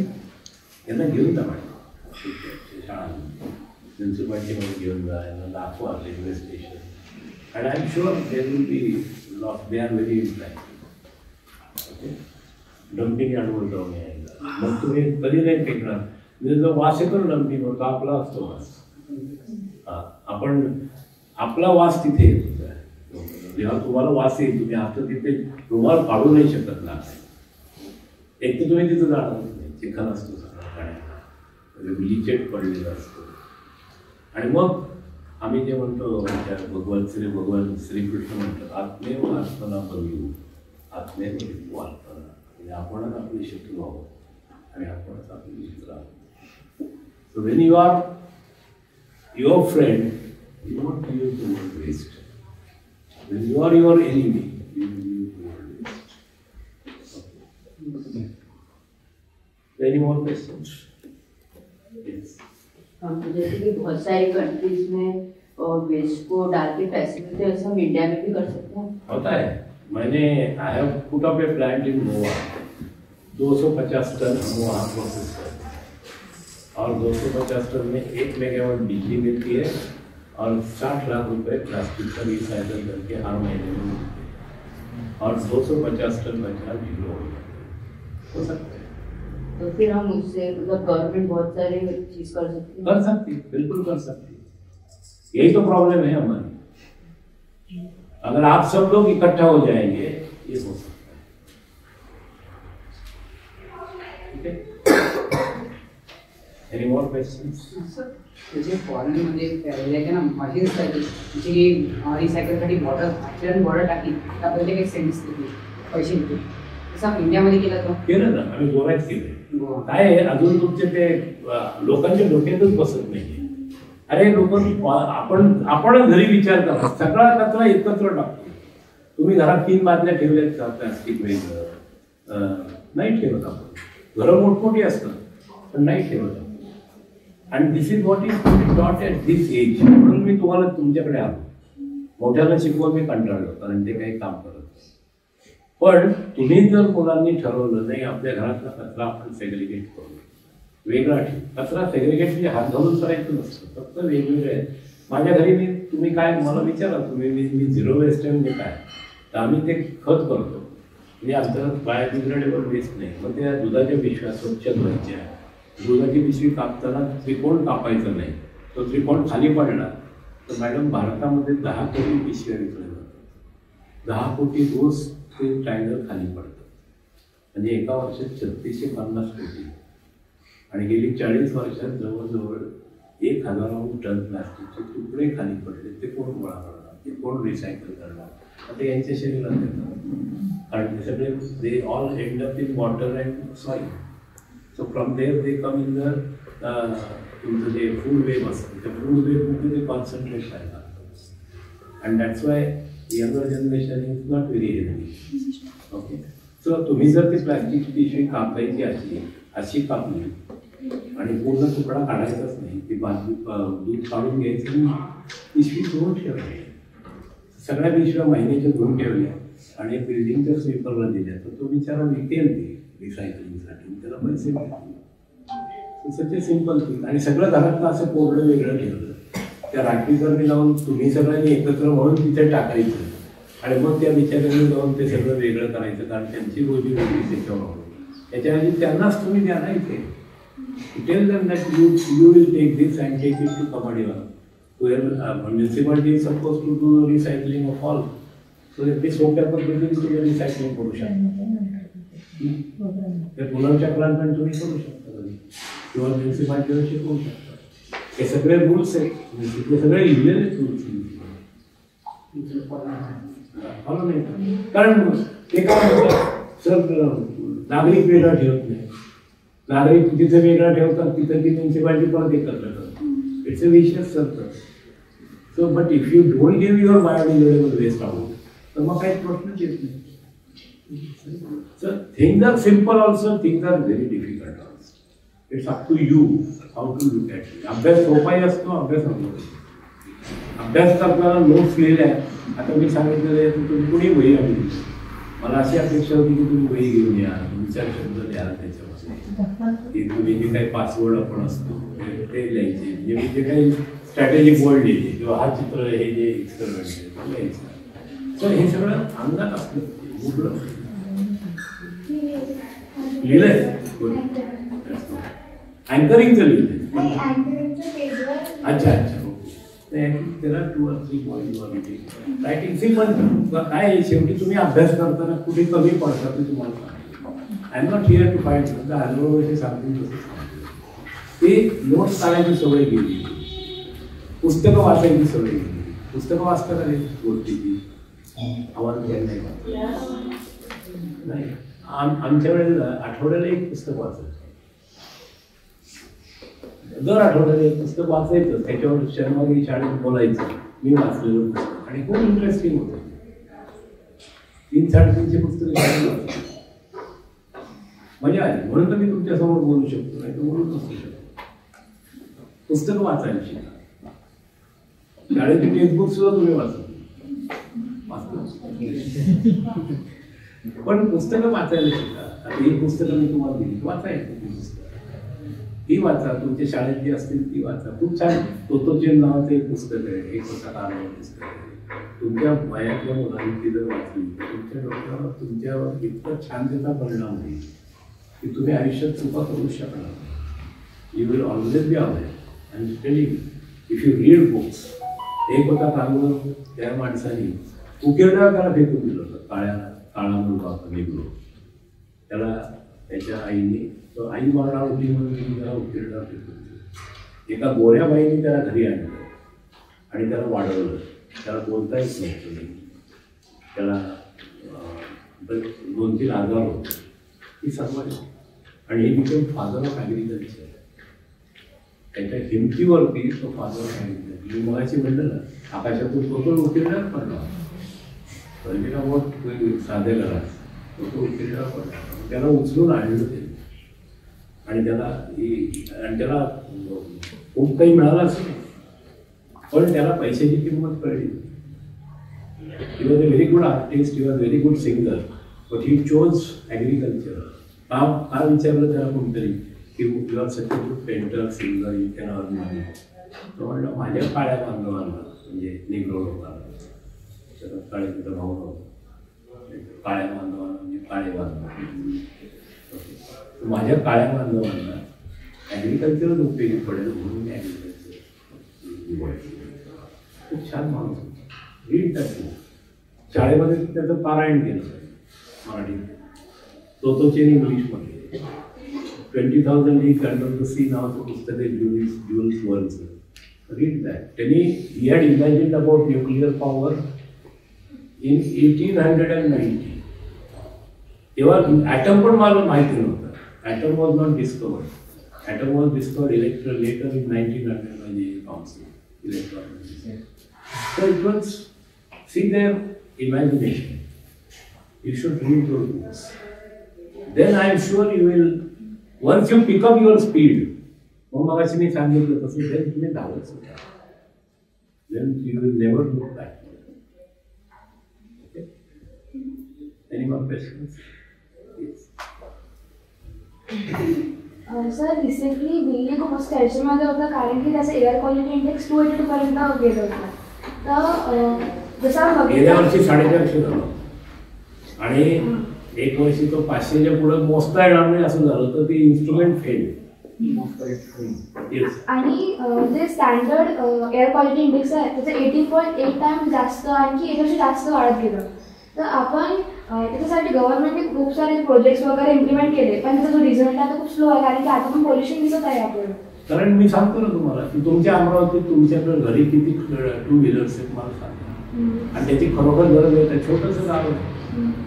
यांना घेऊन जा पाहिजे शाळा, म्युन्सिपाल्टीमध्ये घेऊन जा, यांना दाखवा railway station. And I'm sure there will be lots. They are very interactive. Okay? Dumping यार्डवर जाऊन यायला. मग तुम्ही कधी नाही फेकणार. जो वास येतो ना डम्पिंगवर, तो आपला असतो वास. आपण आपला वास तिथे येतो. जेव्हा तुम्हाला वास येईल तुम्ही आता तिथे रुमाल काढू नाही शकत ना. एक तर तुम्ही तिथं जाणार नाही, चिखल असतो सगळं पाण्याचा, ब्लिचेट पडलेलं असतं. आणि मग आम्ही जे म्हणतो भगवान श्रीकृष्ण म्हणतात आत्मेव आत्मना बघू, आत्मेव आत्मना, म्हणजे आपणच आपले शत्रू आहोत आणि आपणच आपले मित्र आहोत. So when you are your friend you don't use the word waste. When you are your enemy, you will use the word waste. Okay. Any more questions? Yes. जैसे कि बहुत सारी कंट्रीज में वेस्ट को डाल के फैसिलिटी ऐसा हम India में भी कर सकते हैं. होता है. मैंने I have put up a plant in Goa. 250 ton हम वहाँ प्रोसेस करते हैं और 250 टन में 1 मेगावाट बिजली मिलती है और 60 लाख रुपए प्लास्टिक का रिसाइकल करके हर महीने में मिलते हैं और 250 टन बचा 0 हो सकता है. तो फिर हम उससे मतलब गवर्नमेंट बहुत सारे चीज कर सकती है. कर सकती, बिल्कुल कर सकती. यही तो प्रॉब्लम है हमारी. अगर आप सब लोग इकट्ठा हो जाएंगे ये हो सकता है. ठीक है. Any more questions? जैसे फॉरेनमध्ये ना मशीन्स जसे की रिसायकलसाठी बॉटल टाकली तर आपल्याला काही सेंटेन्स देते, पैसे देते. तसं इंडियामध्ये केलं ना. आम्ही गोव्यात केलं. काय आहे अजून तुमचे ते लोकांच्या डोक्यातच बसत नाही. अरे लोक आपण घरी विचार करा, सगळा कचरा एकत्र टाकतो. तुम्ही घरात 3 बादल्या ठेवल्यात का प्लास्टिक वेगळं? नाही ठेवत आपण. घरं मोठमोठी असतात पण नाही ठेवत. आणि दिस इज व्हॉट इज टॉट ॲट दिस एज. म्हणून मी तुम्हाला तुमच्याकडे आलो. मोठ्याला शिकवून मी कंटाळलो कारण ते काही काम करत. पण तुम्ही जर मुलांनी ठरवलं नाही आपल्या घरातला कचरा आपण सेग्रिगेट करू, वेगळा ठेवू. कचरा सेग्रिगेट म्हणजे हात घालून करायचं नसतं, फक्त वेगवेगळे आहेत. माझ्या घरी तुम्ही काय मला विचारा तुम्ही मी झिरो वेस्ट म्हणजे काय, तर आम्ही ते खत करतो. म्हणजे आमचं बायोडिग्रेडेबल वेस्ट नाही. मग त्या दुधाच्या पिशव्या स्वच्छ धुवायच्या. दुधाची पिशवी कापताना त्रिकोण कापायचं नाही. तो त्रिकोण खाली पडला तर मॅडम भारतामध्ये 10 कोटी पिशव्या विकल्या जातात. 10 कोटी रोज ते टायगर खाली पडतं. म्हणजे एका वर्षात 3650 कोटी. आणि गेली 40 वर्षात जवळजवळ 1000 टन प्लास्टिकचे तुकडे खाली पडले. ते कोण गोळा करणार, ते कोण रिसायकल करणार? आता यांच्या शरीरात येतात कारण ते सगळे they all end up in water and soil. So from there they come in the तुमचं जे फूड वेव असतं त्या फूड वेवमध्ये ते कॉन्सन्ट्रेट करायला लागतं. And that's why younger generation is not very healthy. Okay. So तुम्ही जर ती प्लास्टिकची पिशवी कापायची अशी कापली आणि पूर्ण तुकडा काढायचाच नाही, ती दूध काढून घ्यायचं पिशवी धुवून ठेवायची. सगळ्या पिशव्या महिन्याच्या धुवून ठेवल्या आणि बिल्डिंगच्या स्वीपरला दिल्या तर तो बिचारा विकेल ते रिसायकलिंगसाठी, त्याला पैसे मिळतील. सच ए सिम्पल थिंग. आणि सगळं घरातलं असं कोरडं वेगळं ठेवलं त्या राखीकरणी जाऊन तुम्ही सगळ्यांनी एकत्र म्हणून तिथे टाकायचं आणि मग त्या बिचाऱ्यांनी जाऊन ते सगळं वेगळं करायचं कारण त्यांची गोष्टी वेगळी त्याच्यावर. त्याच्याऐवजी त्यांनाच तुम्ही द्या ना इथे. Tell them that you will take this and take it to कमाडीवा. Municipality is suppose to do recycling of all. So ते सोप्या पद्धतीने तुम्ही रिसायकलिंग करू शकता. ते पुनर्चक्रण पण तुम्ही करू शकता किंवा म्युन्सिपालिटीवर शिकवू शकता. हे सगळे रूल्स आहेत, तिथले सगळे लिहिलेले रूल्स फॉलो नाही. कारण ते काय होतं सर नागरिक वेगळा ठेवत नाही. नागरिक जिथे वेगळा ठेवतात तिथे ती म्युन्सिपालिटी परत एकत्र करतात. It's a vicious circle. So but if you don't give your biodegradable waste out तर मग काही प्रश्नच येत नाही. So things are simple also, things are very difficult also. It's up to you how to look at it. अभ्यास सोपाही असतो, अभ्यास अभ्यास करताना नोट्स लिहिल्या. आता मी सांगितलेलं आहे की तुम्ही कुणी वही आणली. मला अशी अपेक्षा होती की तुम्ही वही घेऊन या, 2-4 शब्द लिहा त्याच्यामध्ये की तुम्ही जे काही पासवर्ड आपण असतो ते लिहायचे. म्हणजे मी जे काही स्ट्रॅटेजिक वर्ड लिहिली किंवा हा चित्र हे जे एक्सपेरिमेंट आहे ते लिहायचं. तर हे सगळं अंगात असलं उघडं लिहिलंय. अँकरिंगचं लिहिलंय. अच्छा अच्छा. त्याला 2 or 3 points रायटिंग सिम्पल काय आहे, शेवटी तुम्ही अभ्यास करताना कुठे कमी पडतात ते तुम्हाला सांगितलं. I am not here to find hello सांगतील तसं ते नोट्स काढायची सवय गेली, पुस्तकं वाचायची सवय गेली. पुस्तकं वाचता का गोष्टीची आवाज घ्यायला नाही. आमच्या वेळेला आठवड्याला एक पुस्तक वाचायचं, दर आठवड्याला एक पुस्तक वाचायचं. त्याच्यावर शर्मागी शाळेत बोलायचं मी वाचलेलं पुस्तक आणि खूप इंटरेस्टिंग होतं. 3-3.5 पुस्तकं शाळेत वाचली, मजा आली. म्हणून तर मी तुमच्यासमोर बोलू शकतो, नाही तर बोलू नसू शकतो. पुस्तकं वाचायला शिका. शाळेची टेक्स्टबुक सुद्धा तुम्ही वाचतो पण पुस्तकं वाचायला शिका. आता ही पुस्तकं मी तुम्हाला दिली, वाचायचं ती पुस्तकं, ही वाचा. तुमच्या शाळेत जी असतील ती वाचा. खूप छान तोतोचेन नावाचं एक पुस्तक आहे, एक नावाचं पुस्तक आहे. तुमच्या वयातल्या मुलांनी ती जर वाचली तर तुमच्या डोक्यावर तुमच्यावर इतकं छान त्याचा परिणाम होईल की तुम्ही आयुष्यात चुका करू शकणार. You will always be aware and telling if you read books. एक होता कागद, त्या माणसाने उकिरड्यावर त्याला फेकून दिलं होतं. काळा मुलगा होता निघलो, त्याला त्याच्या आईने आई मारणार होती म्हणून त्याला उकिरड्यावर फेकून दिलं. एका गोऱ्या बाईने त्याला घरी आणलं आणि त्याला वाढवलं. त्याला बोलता येत नव्हतं, त्याला 2-3 आजार होते, ही सर्वांची. आणि हे बिकम फादर ऑफ ॲग्रिकल्चर. त्याच्या हिमतीवरती तो फादर ऑफ ॲग्रिकल्चर. मी मगाशी म्हणलं ना, आकाशातून तो उकिरड्यावर पडला. पहिलेला मोठ साधे घरात तो उकिरड्यावर पडला. त्याला उचलून आणलं ते आणि त्याला खूप काही मिळालंच नाही, पण त्याला पैशाची किंमत कळली. He was a very good artist, he was very good singer, but he chose agriculture. का विचारलं त्याला कोणतरी की you are such a good painter, singer, you can earn money. तो म्हणलं माझ्या काळ्या बांधवांना, म्हणजे निग्रो लोकांना, काळे तिथं भाऊ नव्हतं, काळ्या बांधवांना म्हणजे काळे बांधव, माझ्या काळ्या बांधवांना ॲग्रिकल्चरच उपयोगी पडेल म्हणून मी ॲग्रिकल्चर. खूप छान माणूस होता, रीड टाकली. शाळेमध्ये त्याचं पारायण केलं मराठी, तोतोचेन इंग्लिशमध्ये. 20,000 लीग अंडर द सी नावाचं पुस्तक आहे, ज्युल्स वर्नचं. Read that. त्यांनी he had imagined about nuclear power in 1890. तेव्हा ॲटम पण मला माहिती नव्हतं. Atom was not discovered. Atom was discovered later in 1900 by the Council Electron. So it was, see their imagination. You should read those books. Then I am sure you will, once you pick up your speed, मग मगाशी मी सांगितलं तसं, then तुम्ही धावत सुद्धा. Then you will never look back. Any more questions? Yes. Sir recently Delhi खूप चर्चेमध्ये होतं, कारण की त्याचं एअर क्वालिटी इंडेक्स 282 पर्यंत गेलं होतं. तर जसं गेल्या वर्षी 450 झालं आणि एक वर्षी तो 500च्या पुढे मोजता येणार नाही असं झालं, तर ती इन्स्ट्रुमेंट फेल. आणि जे स्टँडर्ड एअर क्वालिटी इंडेक्स आहे त्याचं 18.8 टाइम जास्त, आणखी 1 वर्ष जास्त वाढत गेलं. तर आपण त्याच्यासाठी गव्हर्नमेंटने खूप सारे प्रोजेक्ट्स वगैरे इम्प्लिमेंट केले, पण त्याचा जो रिझल्ट आहे तो खूप स्लो आहे, कारण की आता पण पोल्युशन दिसत आहे आपल्याला. कारण मी सांगतो ना तुम्हाला की तुमच्या अमरावतीत तुमच्याकडे घरी किती 2 व्हीलर्स आहेत मला सांगा, आणि त्याची खरोखर गरज आहे. छोटंसं गाव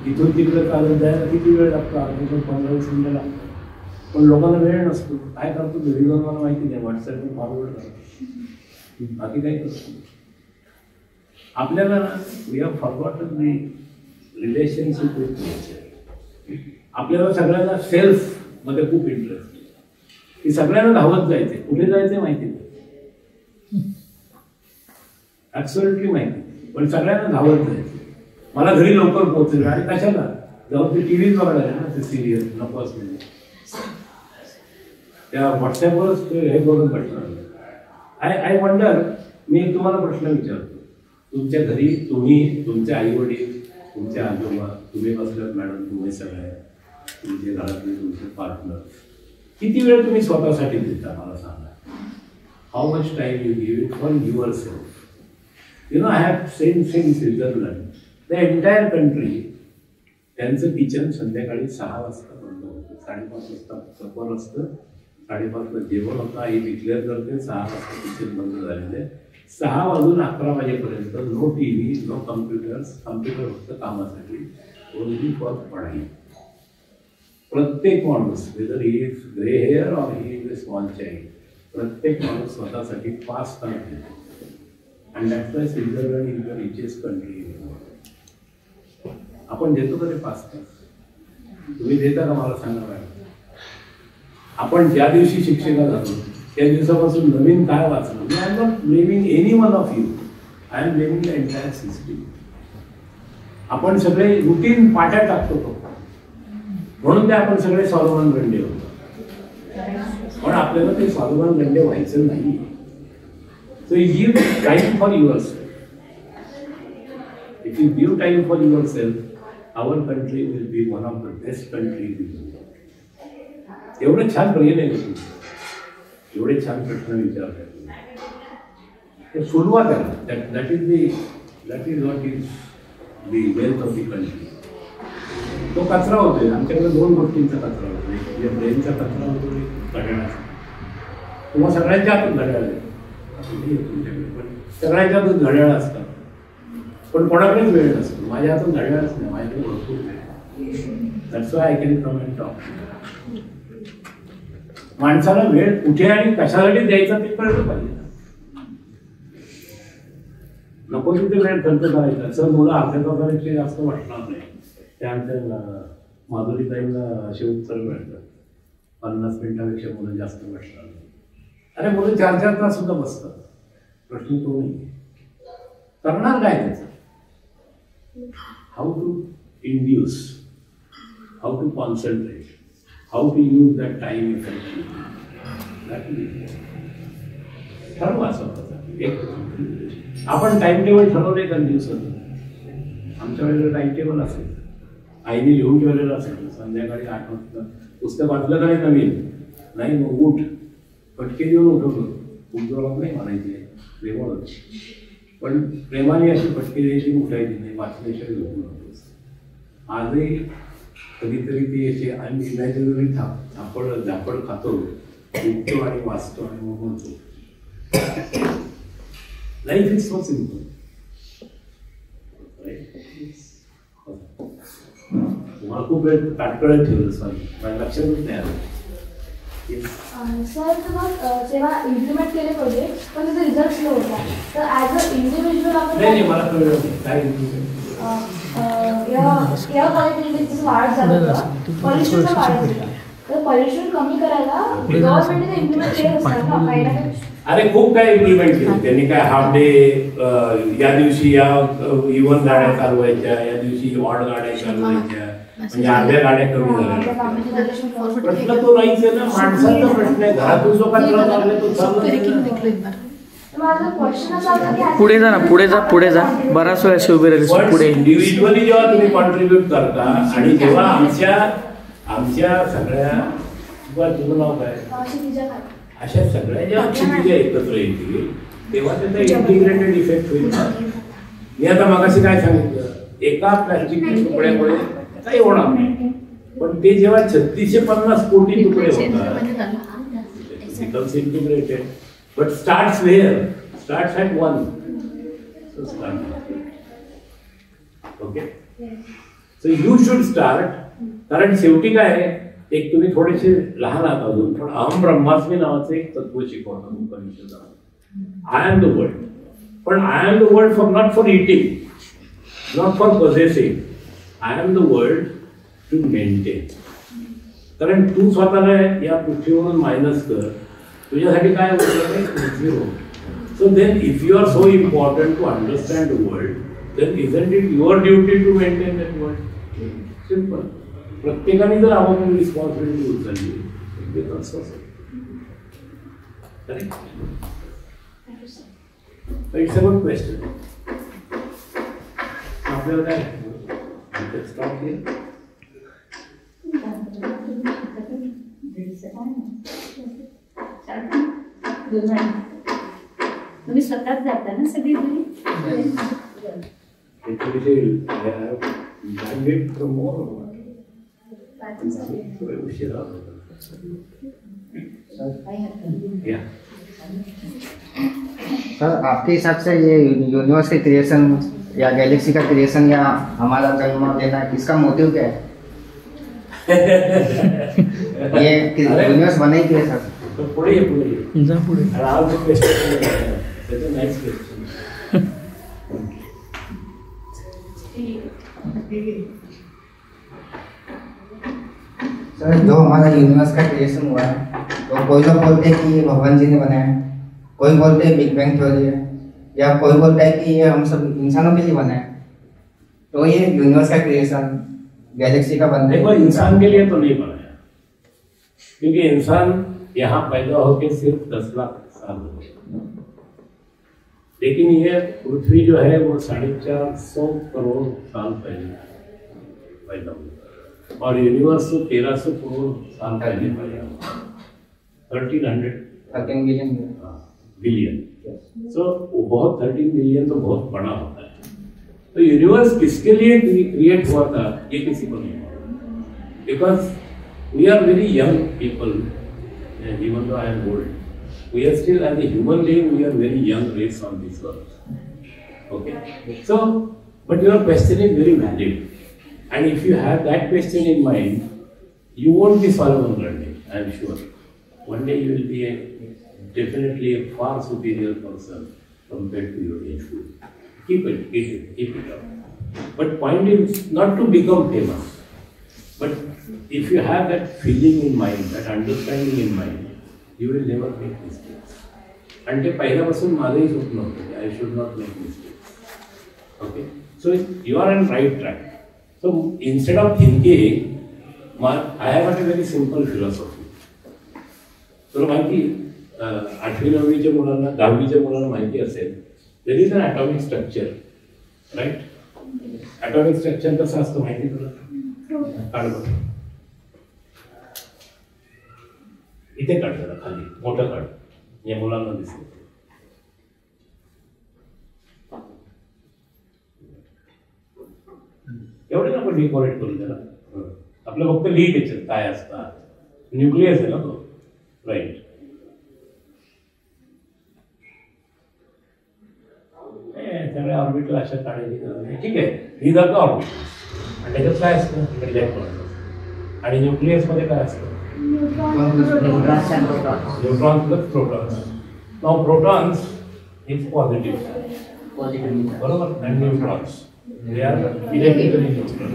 इथून तिकडे चालत जायला किती वेळ लागतो? 15-20 मिनिटं लागतो. पण लोकांना वेळ नसतो. काय करतो घरी जाऊन मला माहिती नाही, व्हॉट्सअपवर फॉरवर्ड करतो, बाकी काही करतो. आपल्याला ना we have forgotten the relationship with nature. आपल्याला सगळ्यांना सेल्फ मध्ये खूप इंटरेस्ट आहे, की सगळ्यांना धावत जायचे. कुठे जायचे माहिती नाही, ऍब्सोल्युटली माहिती, पण सगळ्यांना धावत जायचे. मला घरी लवकर पोहोचले आणि कशाला जाऊन ते टीव्हीच बघायला ना, ते सिरियल नको असलेले, त्या व्हॉट्सअपवरच हे बघून बसणार. आय वंडर, मी तुम्हाला प्रश्न विचारतो, तुमच्या घरी तुम्ही, तुमचे आई वडील, तुमचे आजोबा, तुम्ही बसलात मॅडम, तुम्ही सगळे, तुमचे घरातले, तुमचे पार्टनर, किती वेळ तुम्ही स्वतःसाठी देता मला सांगा. How much time you give it for your self? I have seen Switzerland. The entire country, त्यांचं किचन संध्याकाळी 6 वाजता बंद होतं, 5:30 वाजता सफर असतं, 5:30ला जेवण होतं, आई डिक्लेअर करते 6 वाजता किचन बंद झालेले. 6 वाजून 11 वाजेपर्यंत नो TV, नो कम्प्युटर फक्त कामासाठी, ओनली फॉर पढाई. प्रत्येक माणूस, weather he is grey hair or he is a small child, प्रत्येक माणूस स्वतःसाठी 5 तास देतो. And that's why Switzerland is the richest country in the world. आपण देतो का ते 5 तास? तुम्ही देता का मला सांगा मॅडम? आपण ज्या दिवशी शिक्षिका झालो त्या दिवसापासून नवीन काय वाचलं? I am not blaming any one of you, I am blaming the entire system. आपण सगळे रुटीन पाट्या टाकतो, म्हणून ते आपण सगळे सॉलोमन गंडे होतो. पण आपल्याला ते सॉलोमन गंडे व्हायचं नाही. So give time for yourself. If you give time for yourself, our country will be one of the best countries in the world. एवढं छान प्रेम आहे तुम्ही, एवढे छान प्रश्न विचारले, ते सोडवा त्याला. That is what is the wealth of the country. तो कचरा होतोय. आमच्याकडे 2 गोष्टींचा कचरा होतो, एक ब्रेनचा कचरा होतो, एक घड्याळाचा. तुम्हाला सगळ्यांच्या हातून घड्याळ आहे, पण सगळ्यांच्या हातून घड्याळ असतात, पण कोणाकडेच वेळ नसतो. माझ्या हातून घड्याळच नाही, माझ्याकडे भरपूर वेळ. That's why I can come and talk. माणसाला वेळ कुठे आणि कशासाठी द्यायचा ते कळलं पाहिजे. नको तिथे वेळ खर्च करायचा. सर मुलं अर्ध्या तासापेक्षा जास्त वाटणार नाही. त्यानंतर माधुरीताईंना असे उत्तर मिळतात, 50 मिनिटापेक्षा मुलं जास्त बसणार नाही. अरे मुलं 4-4 तास सुद्धा बसतात. प्रश्न तो नाही. करणार काय त्याचं? How to induce, how to concentrate, how to use that time effectively. ठरवा स्वतःसाठी. एक आपण टाइम टेबल ठरवले का दिवसाचं? आमच्या वेळेला टाइम टेबल असेल, आईने लिहून ठेवलेलं असेल. संध्याकाळी 8 वाजता पुस्तक वाचलं का नवीन नाही, मग उठ, फटके देऊन उठवलं. उठवलं नाही म्हणायचे, प्रेमळ होतं, पण प्रेमाने अशी फटके द्यायची, उठायची नाही, वाचल्याशिवाय झोपून होतोच. आजही कधीतरी ते असे आम्ही इमॅजिनरी झापड खातो, उठतो आणि वाचतो आणि मग म्हणतो. Life is so simple. तुम्हाला खूप वेळ ताटकळत ठेवलं, सॉरी माझ्या लक्षातच नाही आलं. सर मग जेव्हा इम्प्लिमेंट केले प्रोजेक्ट पण त्याचा रिझल्ट स्लो होता, तर ॲज अ इंडिव्हिज्युअल आपण नाही मला कळलं नाही काय या क्वालिटी इंडेक्स वाढ झालं होतं, पॉल्युशनचा वाढ झाला. तर पॉल्युशन कमी करायला गव्हर्नमेंटने इम्प्लिमेंट केलं असतं ना काही ना काही. अरे खूप काय इम्प्लिमेंट केलं त्यांनी. काय हाफ डे, या दिवशी या इव्हन गाड्या चालवायच्या, या दिवशी ऑड गाड्या चालवायच्या, म्हणजे अर्ध्या गाड्या कमी झाल्या. प्रश्न तो नाहीच आहे ना, माणसाचा प्रश्न आहे. घरातून जो कचरा लागले तो चालू. पुढे जा ना, पुढे जा. बराच वेळ अशी उभे राहिली पुढे. इंडिव्हिज्युअली जेव्हा तुम्ही कॉन्ट्रीब्युट करता आणि जेव्हा आमच्या सगळ्या, तुझं नाव काय, अशा सगळ्या जेव्हा क्षितिजा एकत्र येतील तेव्हा त्याचा इंटिग्रेटेड इफेक्ट होईल. मी आता मगाशी काय सांगितलं, एका प्लास्टिकच्या तुकड्यामुळे काही होणार नाही, पण ते जेव्हा 3650 कोटी तुकडे होतात, becomes integrated. But starts where? Starts at 1. So start. Okay? So you should start. कारण शेवटी काय आहे, एक तुम्ही थोडेसे लहान आहात अजून, पण अहम ब्रह्मास्मी नावाचं एक तत्व शिकवतात उपनिषदात. I am the world. पण I am the world for not for eating, not for possessing. I am the world to maintain. कारण तू स्वतःला या पृथ्वीवरून मायनस कर, तुझ्यासाठी काय होतं? Zero. So then if you are so important to understand the world, then isn't it your duty to maintain that world? Simple. प्रत्येकाने जर आपण रिस्पॉन्सिबिलिटी उचलली, इट्स अ गुड क्वेश्चन. आपल्याला काय स्टॉप केलं? तुम्ही स्वतःच जाता ना सगळी घरी? सर आपके हिसाब से ये यूनिवर्स के क्रिएशन या गैलेक्सी का क्रिएशन या हमारा जन्म देना किसका मोटिव क्या है? ये यूनिवर्स बने ही क्यों सर? तो पुढे नाइस क्वेश्चन. सर जो हमारा यूनिवर्स का क्रिएशन हुआ है तो कोई लोग बोलते हैं कि ये भगवान जी ने बनाया है, कोई बोलते हैं बिग बैंग थ्योरी है, या कोई बोलता है कि ये हम सब इंसानों के लिए बना है. तो ये यूनिवर्स का क्रिएशन गैलेक्सी का बनना देखो इंसान के लिए तो नहीं बनाया, क्योंकि इंसान यहाँ पैदा होकर सिर्फ 10 लाख साल हुए, लेकिन ये पृथ्वी जो है वो 450 करोड़ साल पहले पैदा हुआ और यूनिवर्स तो 1300 करोड़ साल पहले पैदा हुआ. 13 बिलियन. सो बहुत 13 बिलियन तो बहुत बड़ा होता है. तो यूनिवर्स किसके लिए क्रिएट हुआ था ये किसी को नहीं मालूम, because we are very young people. Even though I am old, we are still as a human being, we are very young race on this earth. Okay. So, but your question is very valid, and if you have that question in mind, you won't be Solomon Grundy. I am sure. One day you will be definitely a far superior person compared to your age group. Keep it up. But point is not to become famous. But if you have that feeling in mind, that understanding in mind, you will never make mistakes. And ते पहिल्यापासून माझंही स्वप्न होतं की I should not make mistakes. Okay? So you are on right track. So instead of thinking, I have got a very simple philosophy. तुला माहिती 8वी 9वीच्या मुलांना 10वीच्या मुलांना माहिती असेल, there is an atomic structure, right? Atomic structure कसं असतं माहिती तुला? काढ बघ. इथे काढ जरा खाली मोठं काढ, या मुलांना दिसेल. एवढे ना आपण डिकोरेट करू त्याला. आपलं फक्त लिहित त्याच्यात काय असतात. न्यूक्लियस आहे ना तो, राईट. सगळ्या ऑर्बिटला अशा काढायची गरज नाही. ठीक आहे, ही जातं ऑर्बिट आणि त्याच्यात काय असतं इलेक्ट्रॉन. आणि न्यूक्लियस मध्ये काय असतं? Neutrons plus protons. Now protons is positive, बरोबर, and neutrons they are electrically neutral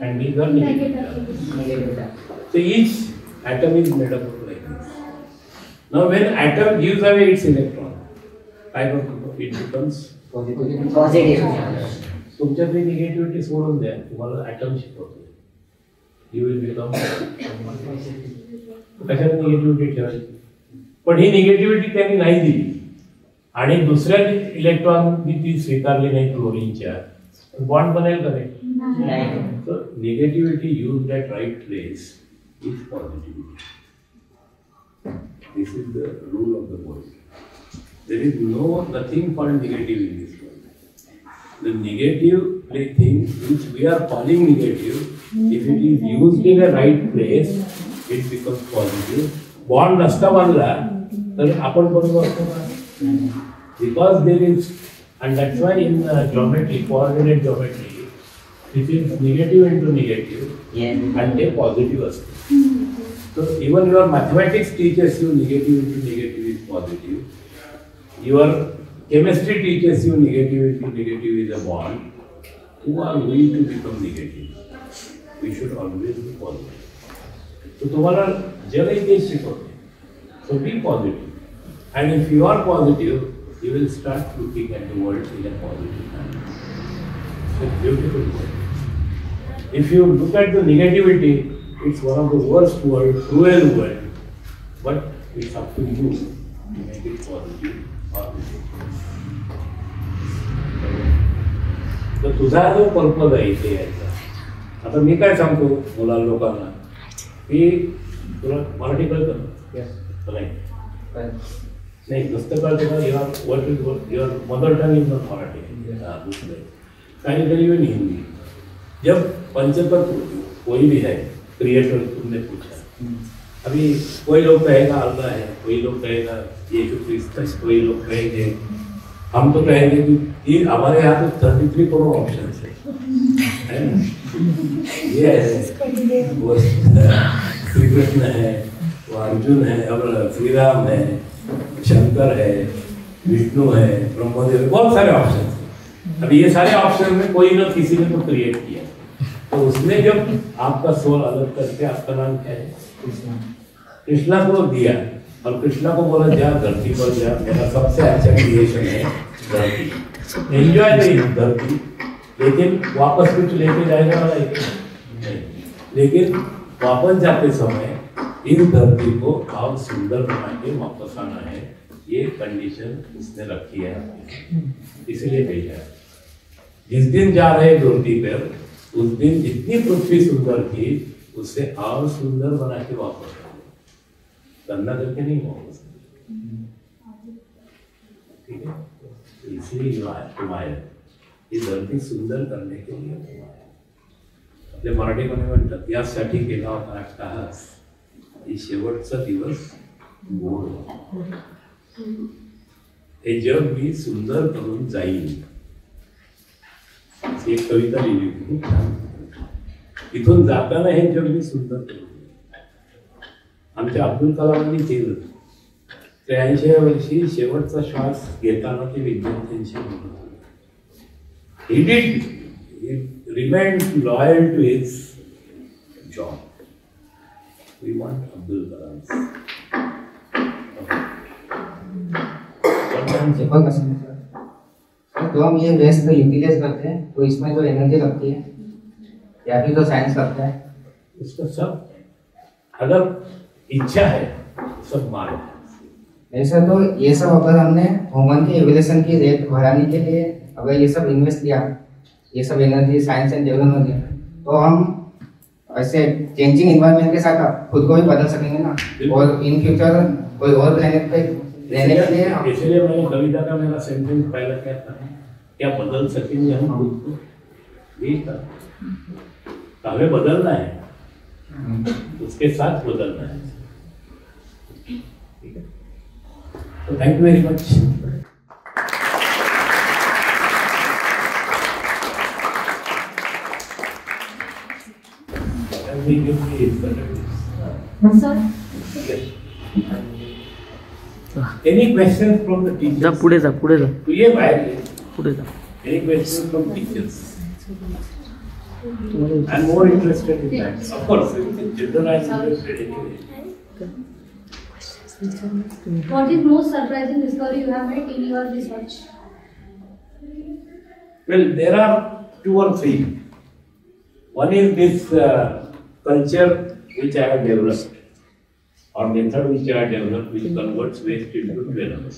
and these are negative. So each atom is made up of like this. Now when atom gives away its electron, काय करतो? It becomes positive. तुमच्यातली negativity सोडून द्या, तुम्हाला item शिकवतो. You will become. कशात negativity ठेवायची? पण ही negativity त्यांनी नाही दिली आणि दुसऱ्या इलेक्ट्रॉन ती स्वीकारली नाही क्लोरीनच्या, बॉन्ड बनेल का नाही? So negativity use that right place is positivity. This is the rule of the world. There is nothing called negative in this world. The negative thing which we are calling negative, if it is used in a right place, it becomes positive. Bond नसता बांधला तर आपण बरोबर असतो ना, because there is, and that's why in geometry, coordinate geometry, this is negative into negative and they positive असतो. So even your mathematics teaches you negative into negative is positive. Your chemistry teaches you negative into negative is a bond. Who are we to become negative? We should always be positive. So तुम्हाला जगही तेच शिकवते. So be positive. And if you are positive, you will start looking at the world in a positive manner. It's a beautiful world. If you look at the negativity, it's one of the worst world, cruel world. But it's up to you to make it positive. तर तुझा जो purpose आहे इथे यायचा, आता मी काय सांगतो मुला लोकांना की तुला मराठी कळतं नाही, नहीं, पुस्तकाल your mother tongue is not Marathi, कहीं हिंदी। जब पंचतत्व कोई भी है क्रिएटर, तुमने पूछा, अभी कोई लोग कहेगा अल्लाह है, कोई लोग कहेगा यीशु क्रिस्त, कोई लोग कहेंगे, हम तो कहेंगे कि ये हमारे यहाँ तो 33 करोड़ ऑप्शन है ना? ये है, वो श्री कृष्ण है, वो अर्जुन है, और श्री राम है, शंकर है, विष्णु है, ब्रह्मदेव, बहुत सारे ऑप्शन है। अभी ये सारे ऑप्शन में कोई ना किसी ने तो क्रिएट किया, तो उसने जब आपका सोल अलग करके, आपका नाम क्या है? कृष्णा को दिया, और कृष्णा को बोला जा धरती पर जा, मेरा सबसे अच्छा क्रिएशन है धरती, एंजॉय नहीं धरती, लेकिन वापस कुछ लेके जाएगा नहीं, लेकिन वापस जाते समय इस धरती को और सुंदर बना के वापस आना है, ये कंडीशन उसने रखी है, इसलिए भेजा है। जिस दिन जा रहे धरती पर, उस दिन जितनी पृथ्वी सुंदर थी उससे और सुंदर बना के वापस करना करके नहीं वापस, ठीक है? इसलिए तुम्हारे ही धरती सुंदर करने के लिए आपल्या मराठीमध्ये म्हणतात यासाठी केला होता अट्टहास, ही शेवटचा दिवस गोड, हे जग मी सुंदर करून जाईल, एक कविता लिहिली होती। इथून जाताना हे जग मी सुंदर करून, आमच्या अब्दुल कलामांनी केलं। 83व्या वर्षी शेवटचा श्वास घेताना ते विद्यार्थ्यांशी बोलत होते। He did. He remained loyal to his job. We want Abdul Kalam. तो हम ये वेस्ट को यूटिलाइज करते हैं, तो इसमें जो एनर्जी लगती है या फिर जो साइंस करता है, इसका सब अगर इच्छा है सब मार्ग है। ऐसा तो ये सब अगर हमने ह्यूमन के एवोल्यूशन की रेट बढ़ाने के लिए अगर ये सब इन्वेस्ट किया, ये सब एनर्जी साइंस एंड टेक्नोलॉजी, तो हम ऐसे चेंजिंग एनवायरनमेंट के साथ खुद को भी बदल सकेंगे ना, और इन फ्यूचर कोई और प्लेनेट पे रहने के लिए। इसलिए मैंने कविता का मेरा सेंटेंस पहला क्या था, क्या बदल सकेंगे हम खुद को, यही था। हमें बदलना है, उसके साथ बदलना है, ठीक है? तो thank you very much. Any questions from the teachers? जा पुढे जा, पुढे जा, तू ये बाहेर ये. पुढे जा. Any questions from teachers? I'm more interested in that. Of course, children are interested anyway. What is most surprising discovery you have made in your research? Well, there are 2 or 3. One is this culture which I have developed, or method which I have developed, which converts waste into wellness.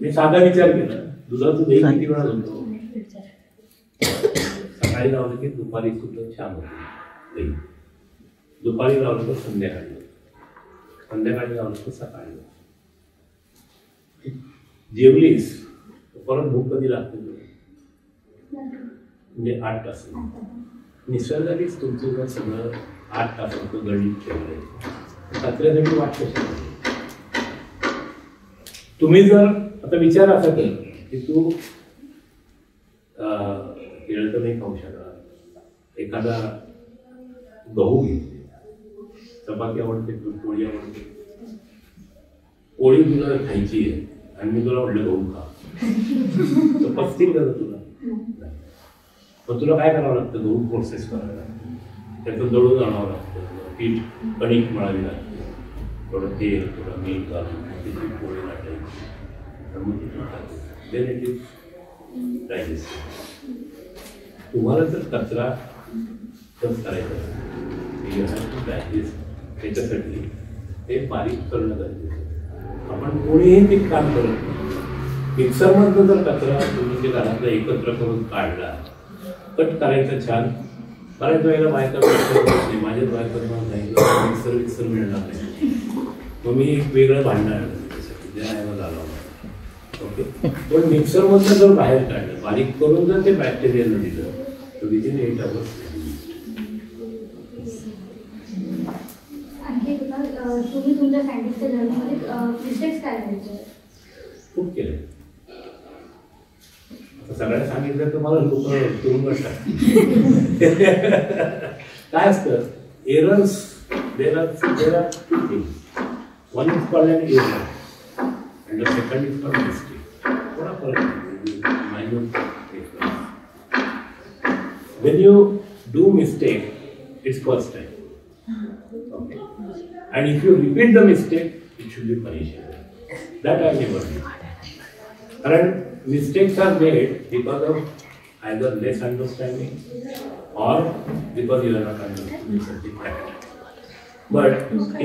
मी साधा विचार केला, दुधाचं दही किती वेळा बनतो? सकाळी लावलं की दुपारी सुद्धा छान होतं दही, दुपारी लावलं तर संध्याकाळी, संध्याकाळी लावलं तर सकाळी. जेवलीस परत भूक कधी लागते? म्हणजे 8 तास. निसर्गानेच तुमचं सगळं 8 तासाचं गणित ठेवलंय. कचऱ्यासाठी वाट कशी? तुम्ही जर आता विचार असा केला की तू केळं तर नाही खाऊ शकणार, एखादा गहू घेतले, चपाती आवडते, पोळी आवडते, पोळी तुला खायची आहे आणि मी तुला म्हटलं गहू खा, तर पचतील का तुला? मग तुला काय करावं लागतं? गहू प्रोसेस करावं लागतं, त्याचं दळून आणावं लागतं, पीठ कणिक मळावी लागते, थोडं तेल थोडं मीठ घालून त्याची पोळी लाटायची, तर मग ती खाते. Then it is digest. तुम्हाला जर कचरा कच करायचा डायजेस्ट, त्याच्यासाठी ते बारीक करणं गरजेचं. आपण कोणीही ते काम करत नाही. मिक्सरमधनं जर कचरा तुम्ही ते घरातला एकत्र करून काढला, कट करायचं छान. बऱ्याच वेळेला बायका नाही, माझ्याच बायका नाही, मिक्सर मिळणार नाही, मग मी एक वेगळं भांडण त्याच्यासाठी ओके, पण मिक्सरमधनं जर बाहेर काढलं, बारीक करून जर ते बॅक्टेरियाला दिलं तर विदिन 8 hours. आणखी तुम्ही तुमच्या सायंटिस्टच्या जर्नीमध्ये मिस्टेक्स काय करायचे? खूप केले. सगळ्यांना सांगितलं तर मला लोक तुरुंगात टाकतील. काय असतं, errors there are two things. One is called an error and the second is called mistake. थोड़ा फर्क है, minor difference. When you do mistake, it's first time. Okay. And if you repeat the mistake, it should be punishable. That I never do. And mistakes are made because of either less understanding or because you are not understanding something correct. But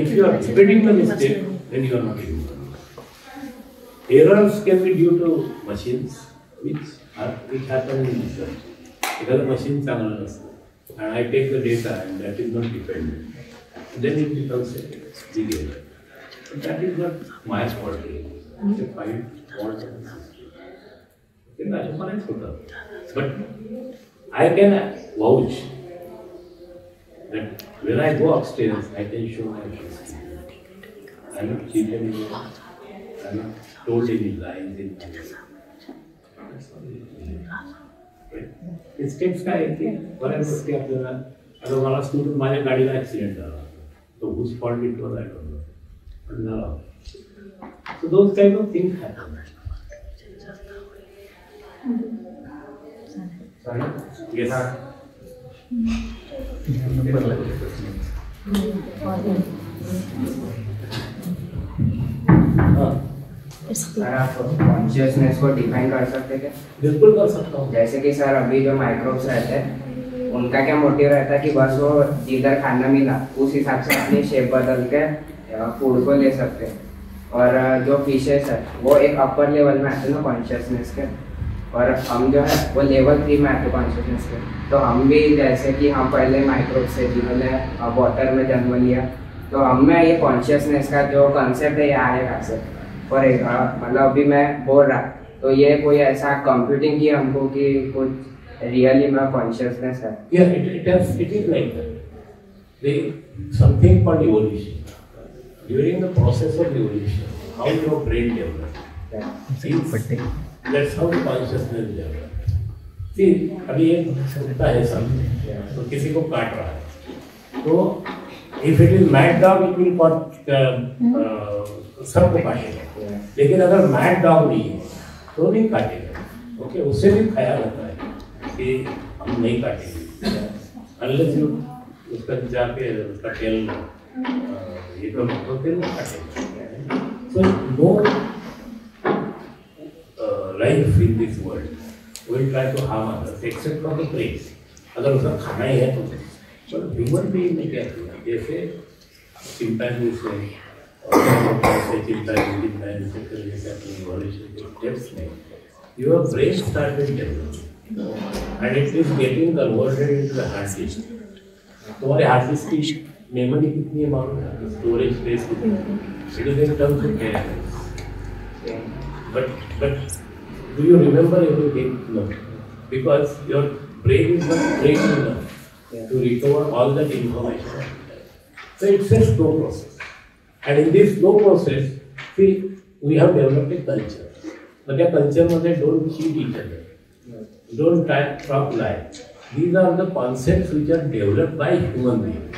if you are repeating the mistake, then you are not able to. Errors can be due to machines, which happen in research. Because the machine चांगलं नसतं, and I take the data and that is not dependent, then it becomes a big error. But that is not my fault. It's a fine fault. Okay, that's what होतं. But I can vouch that when I go upstairs, I can show my face. I'm not cheated anymore. I'm not told any lies in my life. Mistakes काय येते, बऱ्याच गोष्टी आपल्याला. आता मला scooter, माझ्या गाडीला ऍक्सिडेंट झाला, तो whose fault it was, I don't know, पण झाला. So those type of things happen. Sir आप कॉन्शियसनेस को डिफाइन कर सकते हैं? बिल्कुल कर सकता हूँ. जैसे कि सर अभी जो माइक्रोब्स रहते हैं उनका क्या मोटिव रहता है कि बस वो जिधर खाना मिला उस हिसाब से अपनी शेप बदल के फूड को ले सकते हैं. और जो फिशेस है वो एक अपर लेवल में आते हैं ना कॉन्शियसनेस के, और हम जो है वो लेवल 3 में आते हैं कॉन्शियसनेस के. तो हम भी जैसे कि हम पहले माइक्रोब्स से जिन्होंने वाटर में जन्म लिया, तो हम में ये कॉन्शियसनेस का जो कंसेप्ट है ये आएगा सर. और मतलब अभी मैं बोल रहा, तो ये कोई ऐसा कंप्यूटिंग की हमको कि कुछ रियली में कॉन्शियसनेस है? Yeah, it is like that. Something called evolution. During the process of evolution, how your brain develops. That's how consciousness develops. See, अभी एक कुत्ता है सामने, तो किसी को काट रहा है, तो if it is mad dog, it will सबको काटेगा. लेकिन अगर मैड डॉग नहीं है तो नहीं काटेगा. ओके, उससे भी ख्याल होता है कि हम नहीं काटेंगे अनलेस यू उसका जाके उसका टेल ये तो फिर वो काटेगा. So no life in this world will try to harm others except for the prey. अगर उसका खाना ही है तो ह्यूमन बीइंग ने क्या किया, जैसे chimpanzee say your brain started developing and it is getting converted into the hard disk. तुम्हारे hard disk की मेमोरी कितनी है मालूम है, स्टोरेज स्पेस कितनी है, it is in terms of characters. but do you remember everything? No, because your brain is not trained enough to recover all that information. So it's a slow process. And in this slow process, see, we have developed a culture. But the culture मध्ये don't cheat each other, don't talk lies. These are the concepts which are developed by human beings.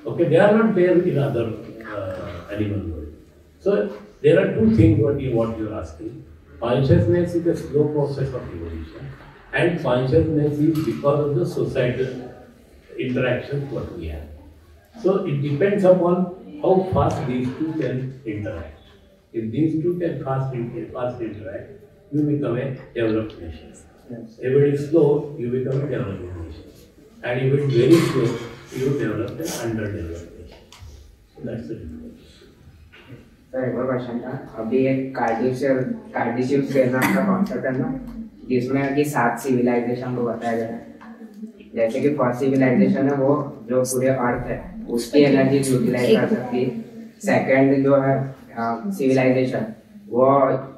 Okay, they are not there in other animal world. So there are two things what you are asking. Consciousness is a slow process of evolution, and consciousness is because of the societal interactions what we have. So it depends upon how fast these two can interact. If these two can fast interact, you become a developed nation. If it is slow, you become a developed nation. And if it is very slow, you develop an underdeveloped nation. So that's the difference. Sir एक और question था, अभी एक कार्डिशियस नाम का concept है ना, जिसमें कि 7 सिविलाइजेशन को बताया गया है. जैसे कि फर्स्ट सिविलाइजेशन है वो जो पूरे अर्थ है उसकी एनर्जी यूटिलाइज कर सकती है. सेकंड जो है सिविलाइजेशन वो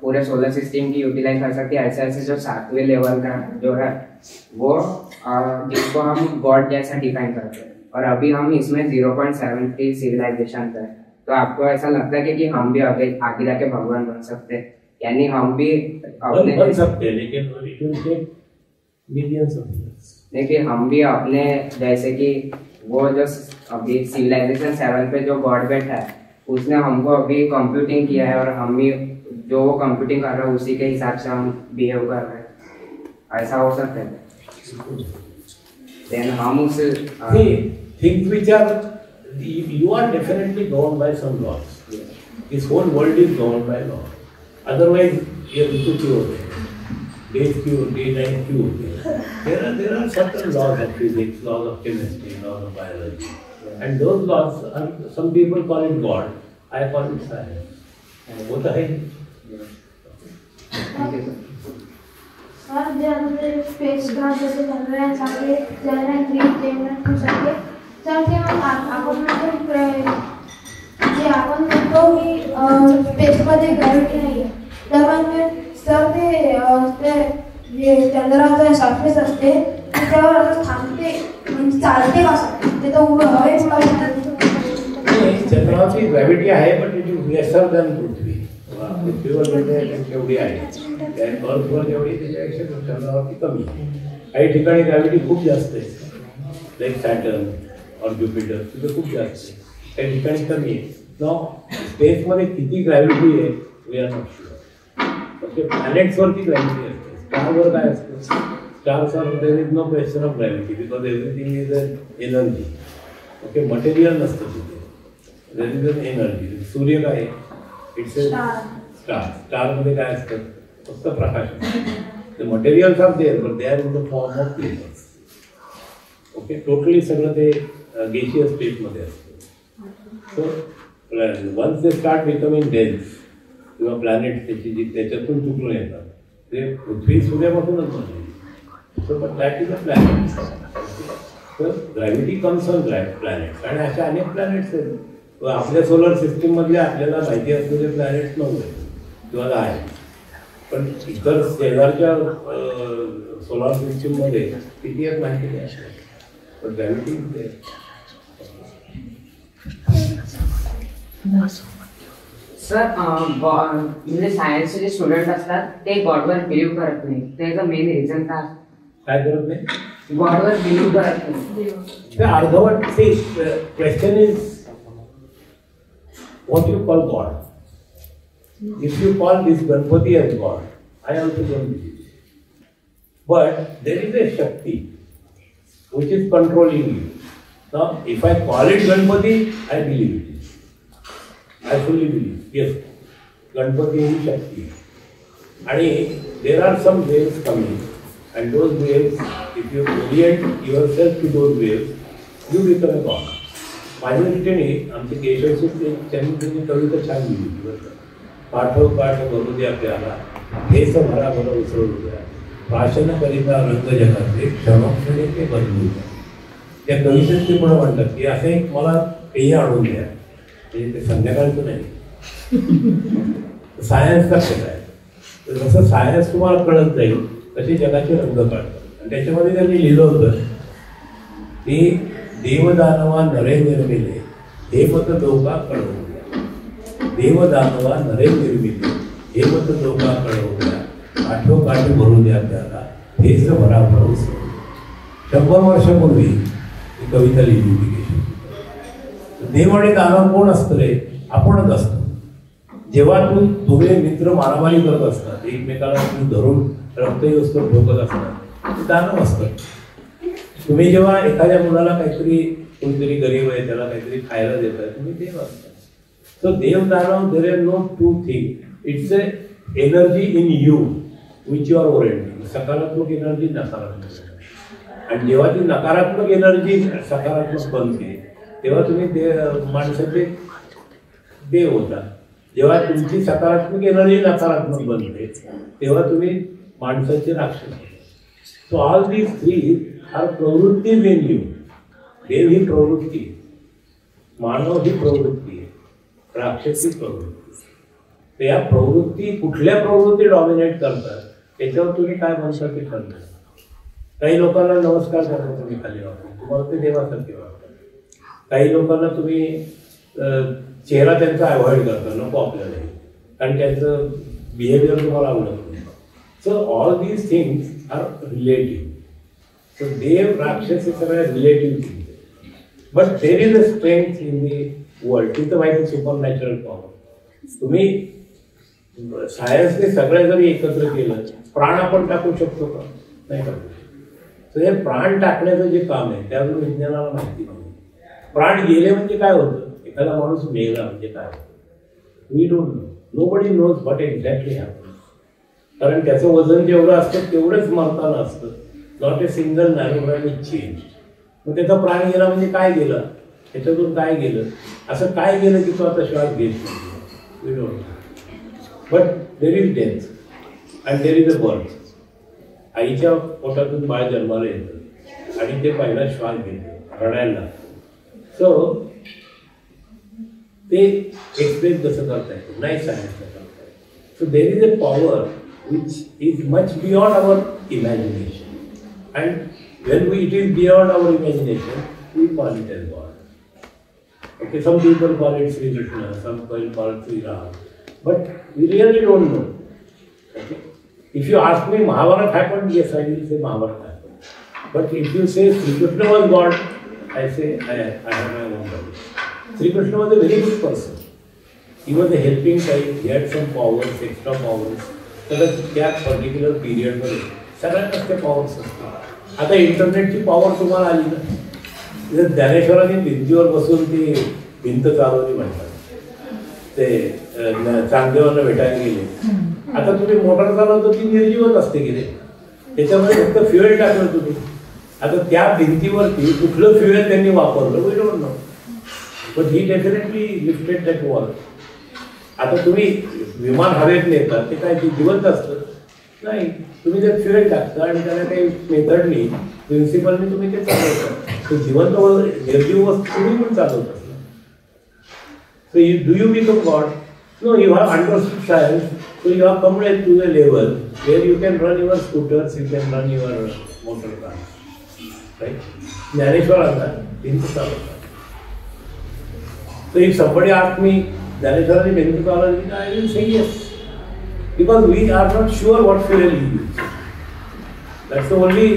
पूरे सोलर सिस्टम की यूटिलाइज कर सकती है। ऐसे ऐसे जो 7वें लेवल का जो है वो जिसको हम गॉड जैसा डिफाइन करते हैं, और अभी हम इसमें 0.73 सिविलाइजेशन पे। तो आपको ऐसा लगता है कि हम भी आगे जाके भगवान बन सकते हैं, यानी हम भी अपने बन सकते हैं, लेकिन देखिए हम भी अपने जैसे कि वो जो अभी सिविलाइजेशन 7 पे जो गॉड बैठा है उसने हमको अभी कंप्यूटिंग किया है, और हम भी जो वो कंप्यूटिंग कर रहा है उसी के हिसाब से हम बिहेव कर रहे हैं। ऐसा हो सकता है। देन हम उस things which are you are definitely governed by some laws. This whole world is governed by law. Otherwise, ये ऋतु क्यों होते हैं? Days क्यों होते हैं? Night क्यों होते हैं? There are certain laws of physics, laws of chemistry, laws of biology, and those laws are, some people call it God. I call it science. वो तो है। सर जे आपले स्पेस क्राफ्ट जैसे चल रहे हैं सारे चैनल 3 चैनल टू सके सर ते आपण जे आपण म्हणतो की स्पेसमध्ये ग्रॅव्हिटी नाहीये, तर म्हणजे सर ते जे चंद्राचं सरफेस असते त्याच्यावर असं थांबते म्हणजे चालते कसं ते तर हवेच चंद्रावरची ग्रॅव्हिटी आहे, पण इट इज लेसर दॅन पृथ्वी. पृथ्वीवर जेवढी आहे अर्थवर जेवढी त्याच्यापेक्षा चंद्रावरती कमी आहे. काही ठिकाणी ग्रॅव्हिटी खूप जास्त आहे, लाईक सॅटर्न और ज्युपिटर तिथे खूप जास्त आहे, काही ठिकाणी कमी आहे. स्पेसमध्ये किती ग्रॅव्हिटी आहे we are not sure. Okay, प्लॅनेट्सवरती ग्रॅव्हिटी असते. स्टारवर काय असतं? स्टार्सवर there is no question of gravity because everything is energy. Okay, material नसतं तिथे, देर इज एन एनर्जी. सूर्य काय आहे? It's a star. स्टारमध्ये काय असतं? फक्त प्रकाश. The materials are there but they are in the form of vapours. Okay, totally सगळं ते गॅसियस स्टेटमध्ये असतं. So once they start becoming dense किंवा प्लॅनेट त्याच्यातून तुटून येतात, ते पृथ्वी सूर्यापासूनच बनली. So but that is a planet. तर ग्रॅव्हिटी कम्स ऑन प्लॅनेट्स, आणि अशा अनेक प्लॅनेट्स आहेत. आपल्या सोलर सिस्टीम मधले आपल्याला माहिती असलेले प्लॅनेट्स नव्हते किंवा आहे, पण इतर शेजारच्या सोलर सिस्टीम मध्ये किती एक माहिती नाही. पण ग्रॅव्हिटी सर म्हणजे सायन्सचे जे स्टुडंट असतात ते गॉडवर बिलीव्ह करत नाही, त्याचं मेन रिझन काय करत नाही? गॉडवर बिलीव्ह करत नाही. ते अर्धवट. Question is what you call God. If you call this Ganpati as God, I also don't believe it. But there is a Shakti which is controlling you. Now, if I call it Ganpati, I believe it. I fully believe. Yes, Ganpati is Shakti. And there are some waves coming, and those waves, if you orient yourself to those waves, you become a God. माझ्या दृष्टीने आमचे केशवसूत त्यांनी कविता छान लिहिली होती. पाठव पाठ भरू द्या आपल्याला, हेच भरा भरा उसळू द्या, भाषण करिता रंग जगाचे क्षणोक्षणी ते बदलू द्या. त्या कवितेत ते पुढे म्हणतात की असं एक मला पेय आणून द्या, म्हणजे ते संध्याकाळचं नाही, सायन्सचा क्षेत्र आहे. तर जसं सायन्स तुम्हाला कळत जाईल तसे जगाचे रंग कळतात. आणि त्याच्यामध्ये त्यांनी लिहिलं होतं की देवदानवा नरे निर्मिले हे मत दोघा कळवल्या, देवदानवा नरे निर्मिले हे मत दोघा कळवल्या, काठो काठ भरू द्या त्याला, हेच भरा भरूस. 100 वर्षापूर्वी ही कविता लिहिली होती. देव आणि दानव कोण असतं रे? आपणच असतो. जेव्हा तुम्ही मित्र मारामारी करत असतात, एकमेकाला धरून रक्तयोस्तर ठोकत असतात, ते दानव असतात. तुम्ही जेव्हा एखाद्या मुलाला काहीतरी, कोणीतरी गरीब आहे त्याला काहीतरी खायला देताय, तुम्ही देव असता. सो देव दानव, there are no two thing. It's a energy in you which you are oriented. सकारात्मक एनर्जी, नकारात्मक. आणि जेव्हा ती नकारात्मक एनर्जी सकारात्मक बनते तेव्हा तुम्ही माणसाचे देव होता. जेव्हा तुमची सकारात्मक एनर्जी नकारात्मक बनते तेव्हा तुम्ही माणसाचे राक्षस. So all these three are प्रवृत्तीज इन यू. देव ही प्रवृत्ती, मानव ही प्रवृत्ती आहे, राक्षस ही प्रवृत्ती. तर या प्रवृत्ती कुठल्या प्रवृत्ती डॉमिनेट करतात त्याच्यावर तुम्ही काय म्हणता ते ठरलं. काही लोकांना नमस्कार करता तुम्ही खाली वापरा, तुम्हाला ते देवासारखे वाटतात. काही लोकांना तुम्ही चेहरा त्यांचा अवॉइड करता, नको आपल्याला, कारण त्यांचं बिहेवियर तुम्हाला आवडत नाही. So all these things are relative. So देव राक्षस हे सगळ्या relative things. But there is a strength in the world. तिथं माहिती सुपर नॅचरल पॉवर. तुम्ही सायन्सने सगळ्या जरी एकत्र केलं, प्राण आपण टाकू शकतो का? नाही टाकू शकतो. तर हे प्राण टाकण्याचं जे काम आहे ते अजून विज्ञानाला माहिती नाही. प्राण गेले म्हणजे काय होतं, एखादा माणूस मेला म्हणजे काय होतं, we don't know. Nobody knows what exactly happens. कारण त्याचं वजन जेवढं असतं तेवढंच मरताना असतं. Not a single nanogram is change. मग त्याचा प्राण गेला म्हणजे काय गेलं, त्याच्यातून काय गेलं, असं काय गेलं की तो आता श्वास घेत नाही, we don't know. But there is death and there is a birth. आईच्या पोटातून बाळ जन्माला येतं आणि ते पहिला श्वास घेते, रडायला लागतं. सो ते एक्सप्लेन कसं करता येतं, नाही सायन्सला करता येतं. So there is a power which is much beyond our imagination, and when it is beyond our imagination, we call it as God. Okay, some people call it Sri Krishna, some people call it Sri Ram, but we really don't know. Okay, if you ask me Mahabharata happened, yes, I will say Mahabharata happened. But if you say Sri Krishna was God, I say I have my own knowledge. Sri Krishna was a very good person. He was a helping type. He had some powers, extra powers. तर त्या particular पिरियडमध्ये सगळ्यांनाच ते powers असतात. आता इंटरनेटची power तुम्हाला आली ना, ज्ञानेश्वरांनी भिंतीवर बसून ती भिंत चालवली म्हणतात. ते चांगदेवांना भेटायला गेले. आता तुम्ही मोटर चालवतो ती निर्जीवच असते गेले, त्याच्यामध्ये फक्त फ्युएल टाकलं तुम्ही. आता त्या भिंतीवरती कुठलं फ्युएल त्यांनी वापरलं we don't know, but he definitely lifted that wall. आता तुम्ही विमान हवेत नेतात ते काय जिवंत असतं नाही, तुम्ही ते फ्युएल टाकता आणि त्याला काही मेथडनी प्रिन्सिपलने तुम्ही ते चालवता. तो जिवंत निर्जीव वस्तू तुम्ही पण चालवत असता. So do you become god? No, you have understood science. So you have come to the level where you can run your scooters, you can run your motor car. Right? ज्ञानेश्वरांना भिंत चालवतात. So if somebody asked me, Dhaneshwar is भिंत चालवली, I will say yes, because we are not sure what fuel he used. That's the only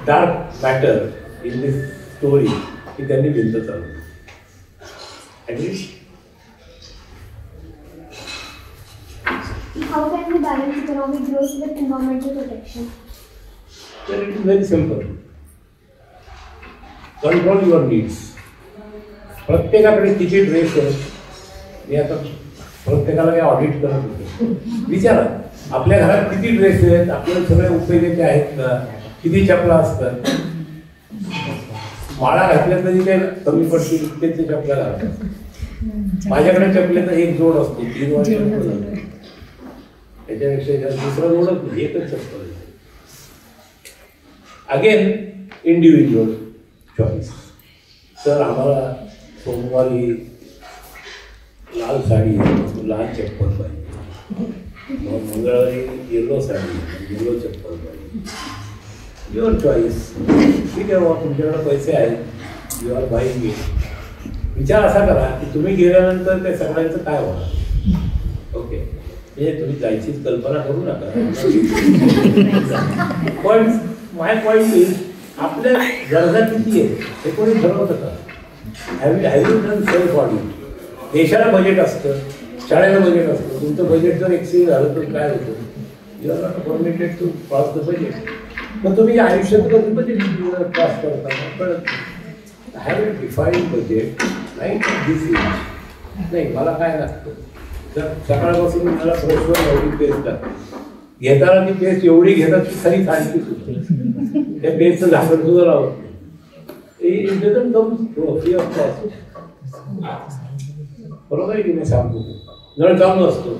dark matter in this story. की त्यांनी भिंत चालवली. Agree? How can we balance economic growth with environmental protection? Well, it is very simple. Control your needs. प्रत्येकाकडे किती dress आहेत, मी आता प्रत्येकाला काही ऑडिट करत होते. विचारा आपल्या घरात किती ड्रेस आहेत, आपल्याला सगळे उपयोगाचे आहेत का, किती चपला असतात. माळा घातल्या तरी ते कमी पडतील, त्याचे चपला घालतात. माझ्याकडे चपलेचा एक जोड असतो, 3 वर्ष त्याच्यापेक्षा दुसरा जोडच नाही, एकच चप्पल. Again individual choice. तर आम्हाला सोमवारी लाल साडी लाल चप्पल पाहिजे, मंगळवारी येलो साडी येलो चप्पल पाहिजे. Your choice. ठीक आहे बाबा, तुमच्याकडे पैसे आहेत, यू आर बाईंग इट. विचार असा करा की तुम्ही गेल्यानंतर त्या सगळ्यांचं काय होणार. ओके, म्हणजे तुम्ही जायचीच कल्पना करू नका. पण माय पॉईंट इज आपल्या गरजा किती आहे हे कोणी ठरवतं का? Have you done self audit? देशाला बजेट असतं, शाळेला बजेट असतं. तुमचं बजेट जर एक्सिड झालं तर काय होतं? You are not permitted to cross the budget. मग तुम्ही आयुष्यात कधी बजेट क्रॉस करता? पण हॅव अ डिफाईन्ड बजेट. नाही दिस इज नाही, मला काय लागतं. तर सकाळपासून मला ब्रशवर एवढी पेस्ट टाकते, घेताना ती पेस्ट एवढी घेतात की खरी सारखी सुटते. त्या पेस्टचं झाकण सुद्धा लावत नाही. It doesn't come free of cost. बरोबर आहे की नाही सांगतो. नळ चालू असतो,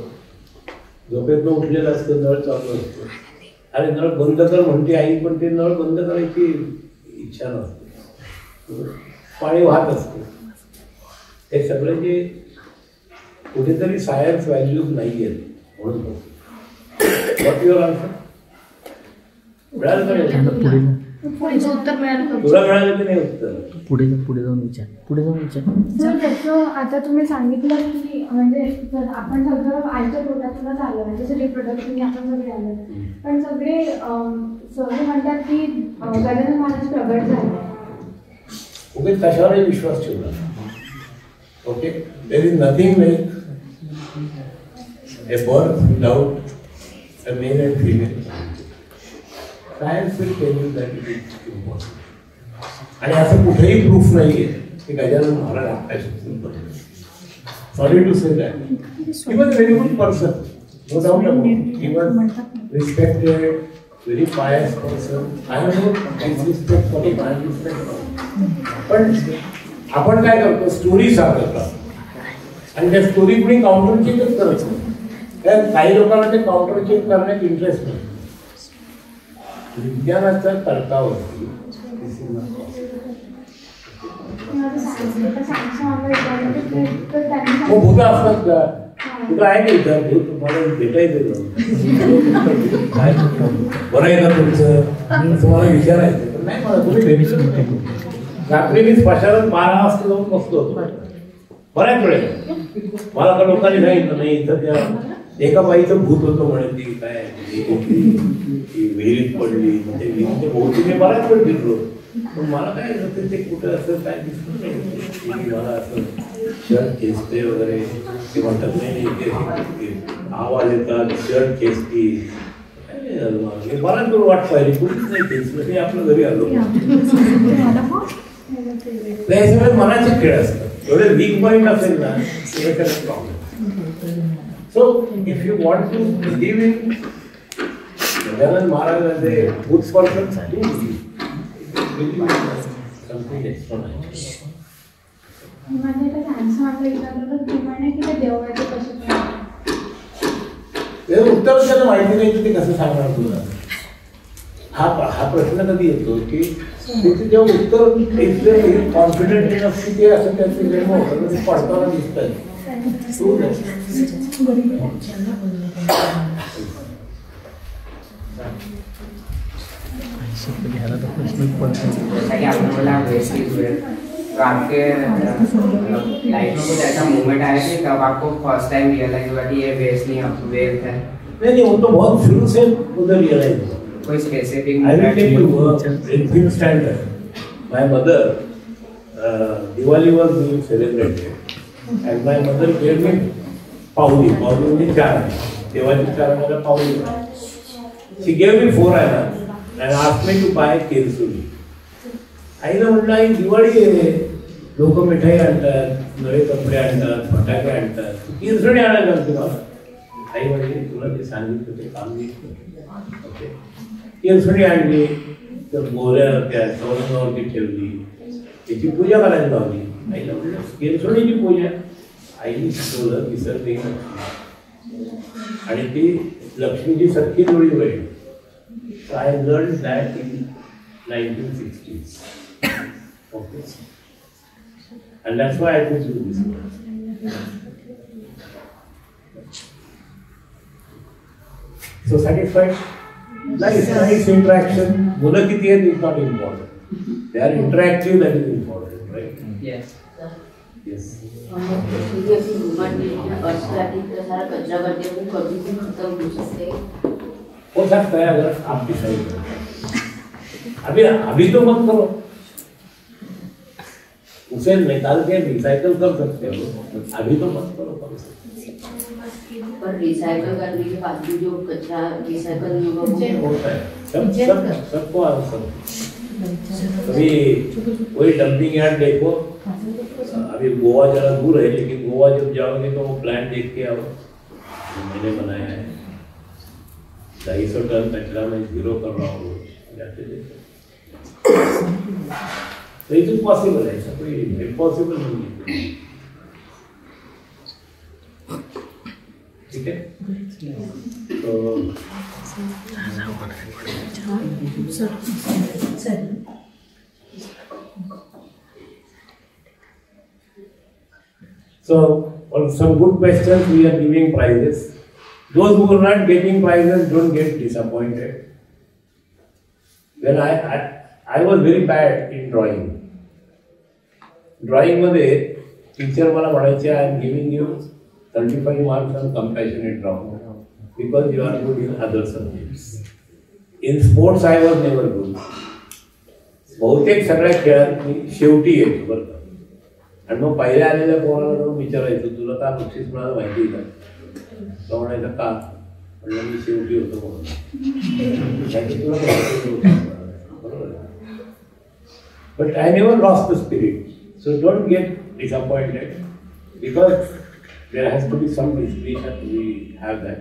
झोपेतनं उठलेलं असतं, नळ चालू असतो. अरे नळ बंद कर म्हणते आई, पण ते नळ बंद करायची इच्छा नसते, पाणी वाहत असते. हे सगळे जे कुठेतरी सायन्स व्हॅल्यूज नाही आहेत म्हणून व्हॉट युअर आन्सर? मिळालं उत्तर मिळालं तुला मिळालं की नाही उत्तर? पुढे जाऊन विचार. सर त्याचं आता तुम्ही सांगितलं की म्हणजे जर आपण सगळं आयच्या पोटातूनच आलं जसं रिप्रोडक्शन आपण सगळे आलं पण सगळे म्हणतात की गजानन महाराज प्रगट झाले. ओके, कशावरही विश्वास ठेवला. Okay, there is nothing like a birth without a male and female. Science will tell you that it is impossible. आणि असं कुठेही प्रूफ नाही आहे की गजानन महाराज आकाशातून पडले. Sorry to say that. He was very good person, no doubt about it. He was respected, very pious person. I have no disrespect for him, I have respect for him. पण आपण काय करतो, story सांगतो आणि त्या story कुणी counter चेकच करत नाही. कारण काही लोकांना ते काउंटर चेक करण्यात इंटरेस्ट नाही. विज्ञानाच्या तर्कावरती भूत असतात का? कुठं आहे का इथं भूत? तुम्हाला भेटायचं काय बरं आहे का तुमचं तुम्हाला विचारायचं पण नाही. मला तुम्ही भेटू रात्री मी स्पशाला 12 वाजता जाऊन बसलो होतो बऱ्याच वेळेला. मला का लोकांनी सांगितलं नाही इथं त्या एका बाईचं भूत होतं म्हणे, ती काय ती विहिरीत पडली. ते विहिरीच्या भोवती मी बऱ्याच वेळ फिरलो पण मला काय होतं ते कुठं असं काय दिसलं नाही. मला असं शर्ट खेचते वगैरे ते म्हणतात नाही आवाज येतात शर्ट खेचती. मी बऱ्याच वेळ वाट पाहिली कुठेच नाही खेचलं. ते आपल्या घरी आलो. हे सगळे मनाचे खेळ असतात. एवढे वीक पॉईंट असेल ना problem. So, if you want to believe in Gajanan Maharaj as a good person, do believe in something extraordinary. उत्तर त्याला माहिती नाही ते कसं सांगणार तुला. हा प्रश्न कधी येतो की त्याचे जेव्हा उत्तर कॉन्फिडंट इनफ की ते असं त्याचे जन्म होतं ते पडताना दिसतात. तो आपके लाइफ में कुछ ऐसा मोमेंट आया कि तब आपको फर्स्ट टाइम रियलाइज हुआ कि ये वेस्ट नहीं अब वेल्थ है? नहीं वो तो बहुत शुरू से उधर रियलाइज हुआ. कोई specific I will tell you in fifth standard my mother Diwali was being celebrated and my mother gave me पावली म्हणजे 4 देवाची 4 मला पावली. She gave me 4 annas and asked me to buy केरसुणी. आईला म्हटलं आई दिवाळी आहे लोक मिठाई आणतात नवे कपडे आणतात फटाके आणतात केरसुणी आणायला तुम्हाला. आई म्हणजे तुला ते सांगितलं ते काम नाही. केरसुणी आणली तर गोऱ्या त्या सवरंगावरती ठेवली त्याची पूजा करायला लावली. आईला म्हटलं केरसुणीची पूजा. आईने शिकवलं विसरते आणि ती लक्ष्मीची सख्खी जोडी होईल. I learn that in 1960s. Okay. And that's why I could do this. So satisfied? Nice interaction. मुलं किती आहेत is not important. They are interactive, that is important, right? Yes. Yes. कचरा करते वो कभी भी खत्म हो सकते हो सकता है अगर आप डिसाइड करें. अभी तो मत करो. उसे निकाल के रिसाइकल कर सकते हो. अभी तो मत करो. पर रिसाइकल करने के बाद भी जो कचरा रिसाइकल होता है सबको आंसर. अभी वही डंपिंग यार्ड देखो. अभी गोवा जरा दूर है लेकिन गोवा जब जाओगे तो वो प्लान देख के आओ. मैंने बनाया है 250 टन कचरा मैं 0 कर रहा हूँ. जाते तो इट इज पॉसिबल है. ऐसा कोई इम्पॉसिबल नहीं है. ठीक है. तो so For some good questions, we are giving prizes. Those who are not getting prizes don't get disappointed. When I was very bad in drawing. Drawing मध्ये टीचर मला म्हणायचे I am giving you 35 marks on compassionate drawing because you are good in other subjects. In sports I was never good. बहुतेक सगळ्या खेळात मी शेवटी येतो बरं का. आणि मग पहिल्या आलेल्या पोराला जाऊन विचारायचं तुला का बक्षीस मिळालं माहिती का? तो म्हणायचं का? म्हणलं मी शेवटी होतो म्हणून. But I never lost the spirit. So don't get disappointed because there has to be some discipline. We have that.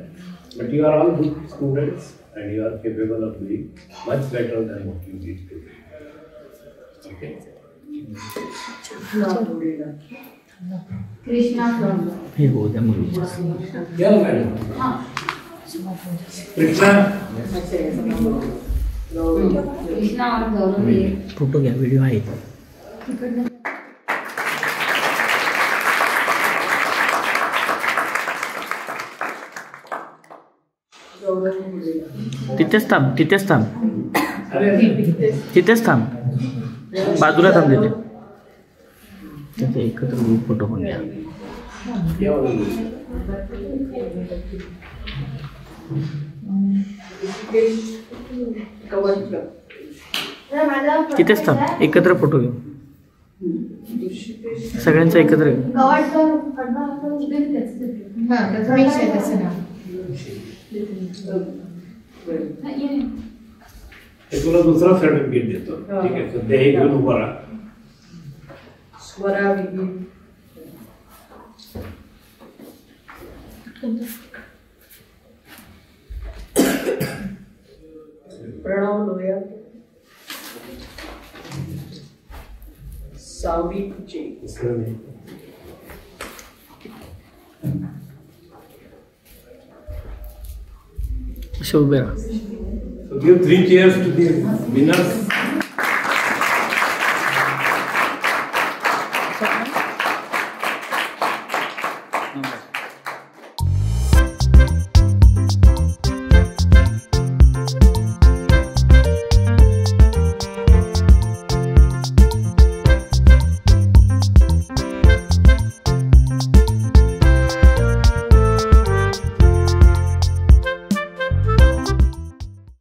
But you are all good students and you are capable of doing much better than what you did today. Okay. Krishna हे हो द्या मुलीच्या. Yeah, madam. Krishna. Krishna और गौरव ये photo घ्या, video आहे. तिथेच थांब, तिथेच थांब, तिथेच थांब, बाजूला थांब तिथे. तिथे एकत्र ग्रुप फोटो पण घ्या. तिथेच थांब, एकत्र फोटो घेऊ. सगळ्यांचा एकत्र घेऊ. तुला दुसरा सर्टिफिकेट देतो. ठीक आहे, सध्या हे घेऊन उभा राहा. स्वरा विधी प्रणव लोया सावरी कुचे असे उभे राहा. So give 3 cheers to the winners. नमस्कार.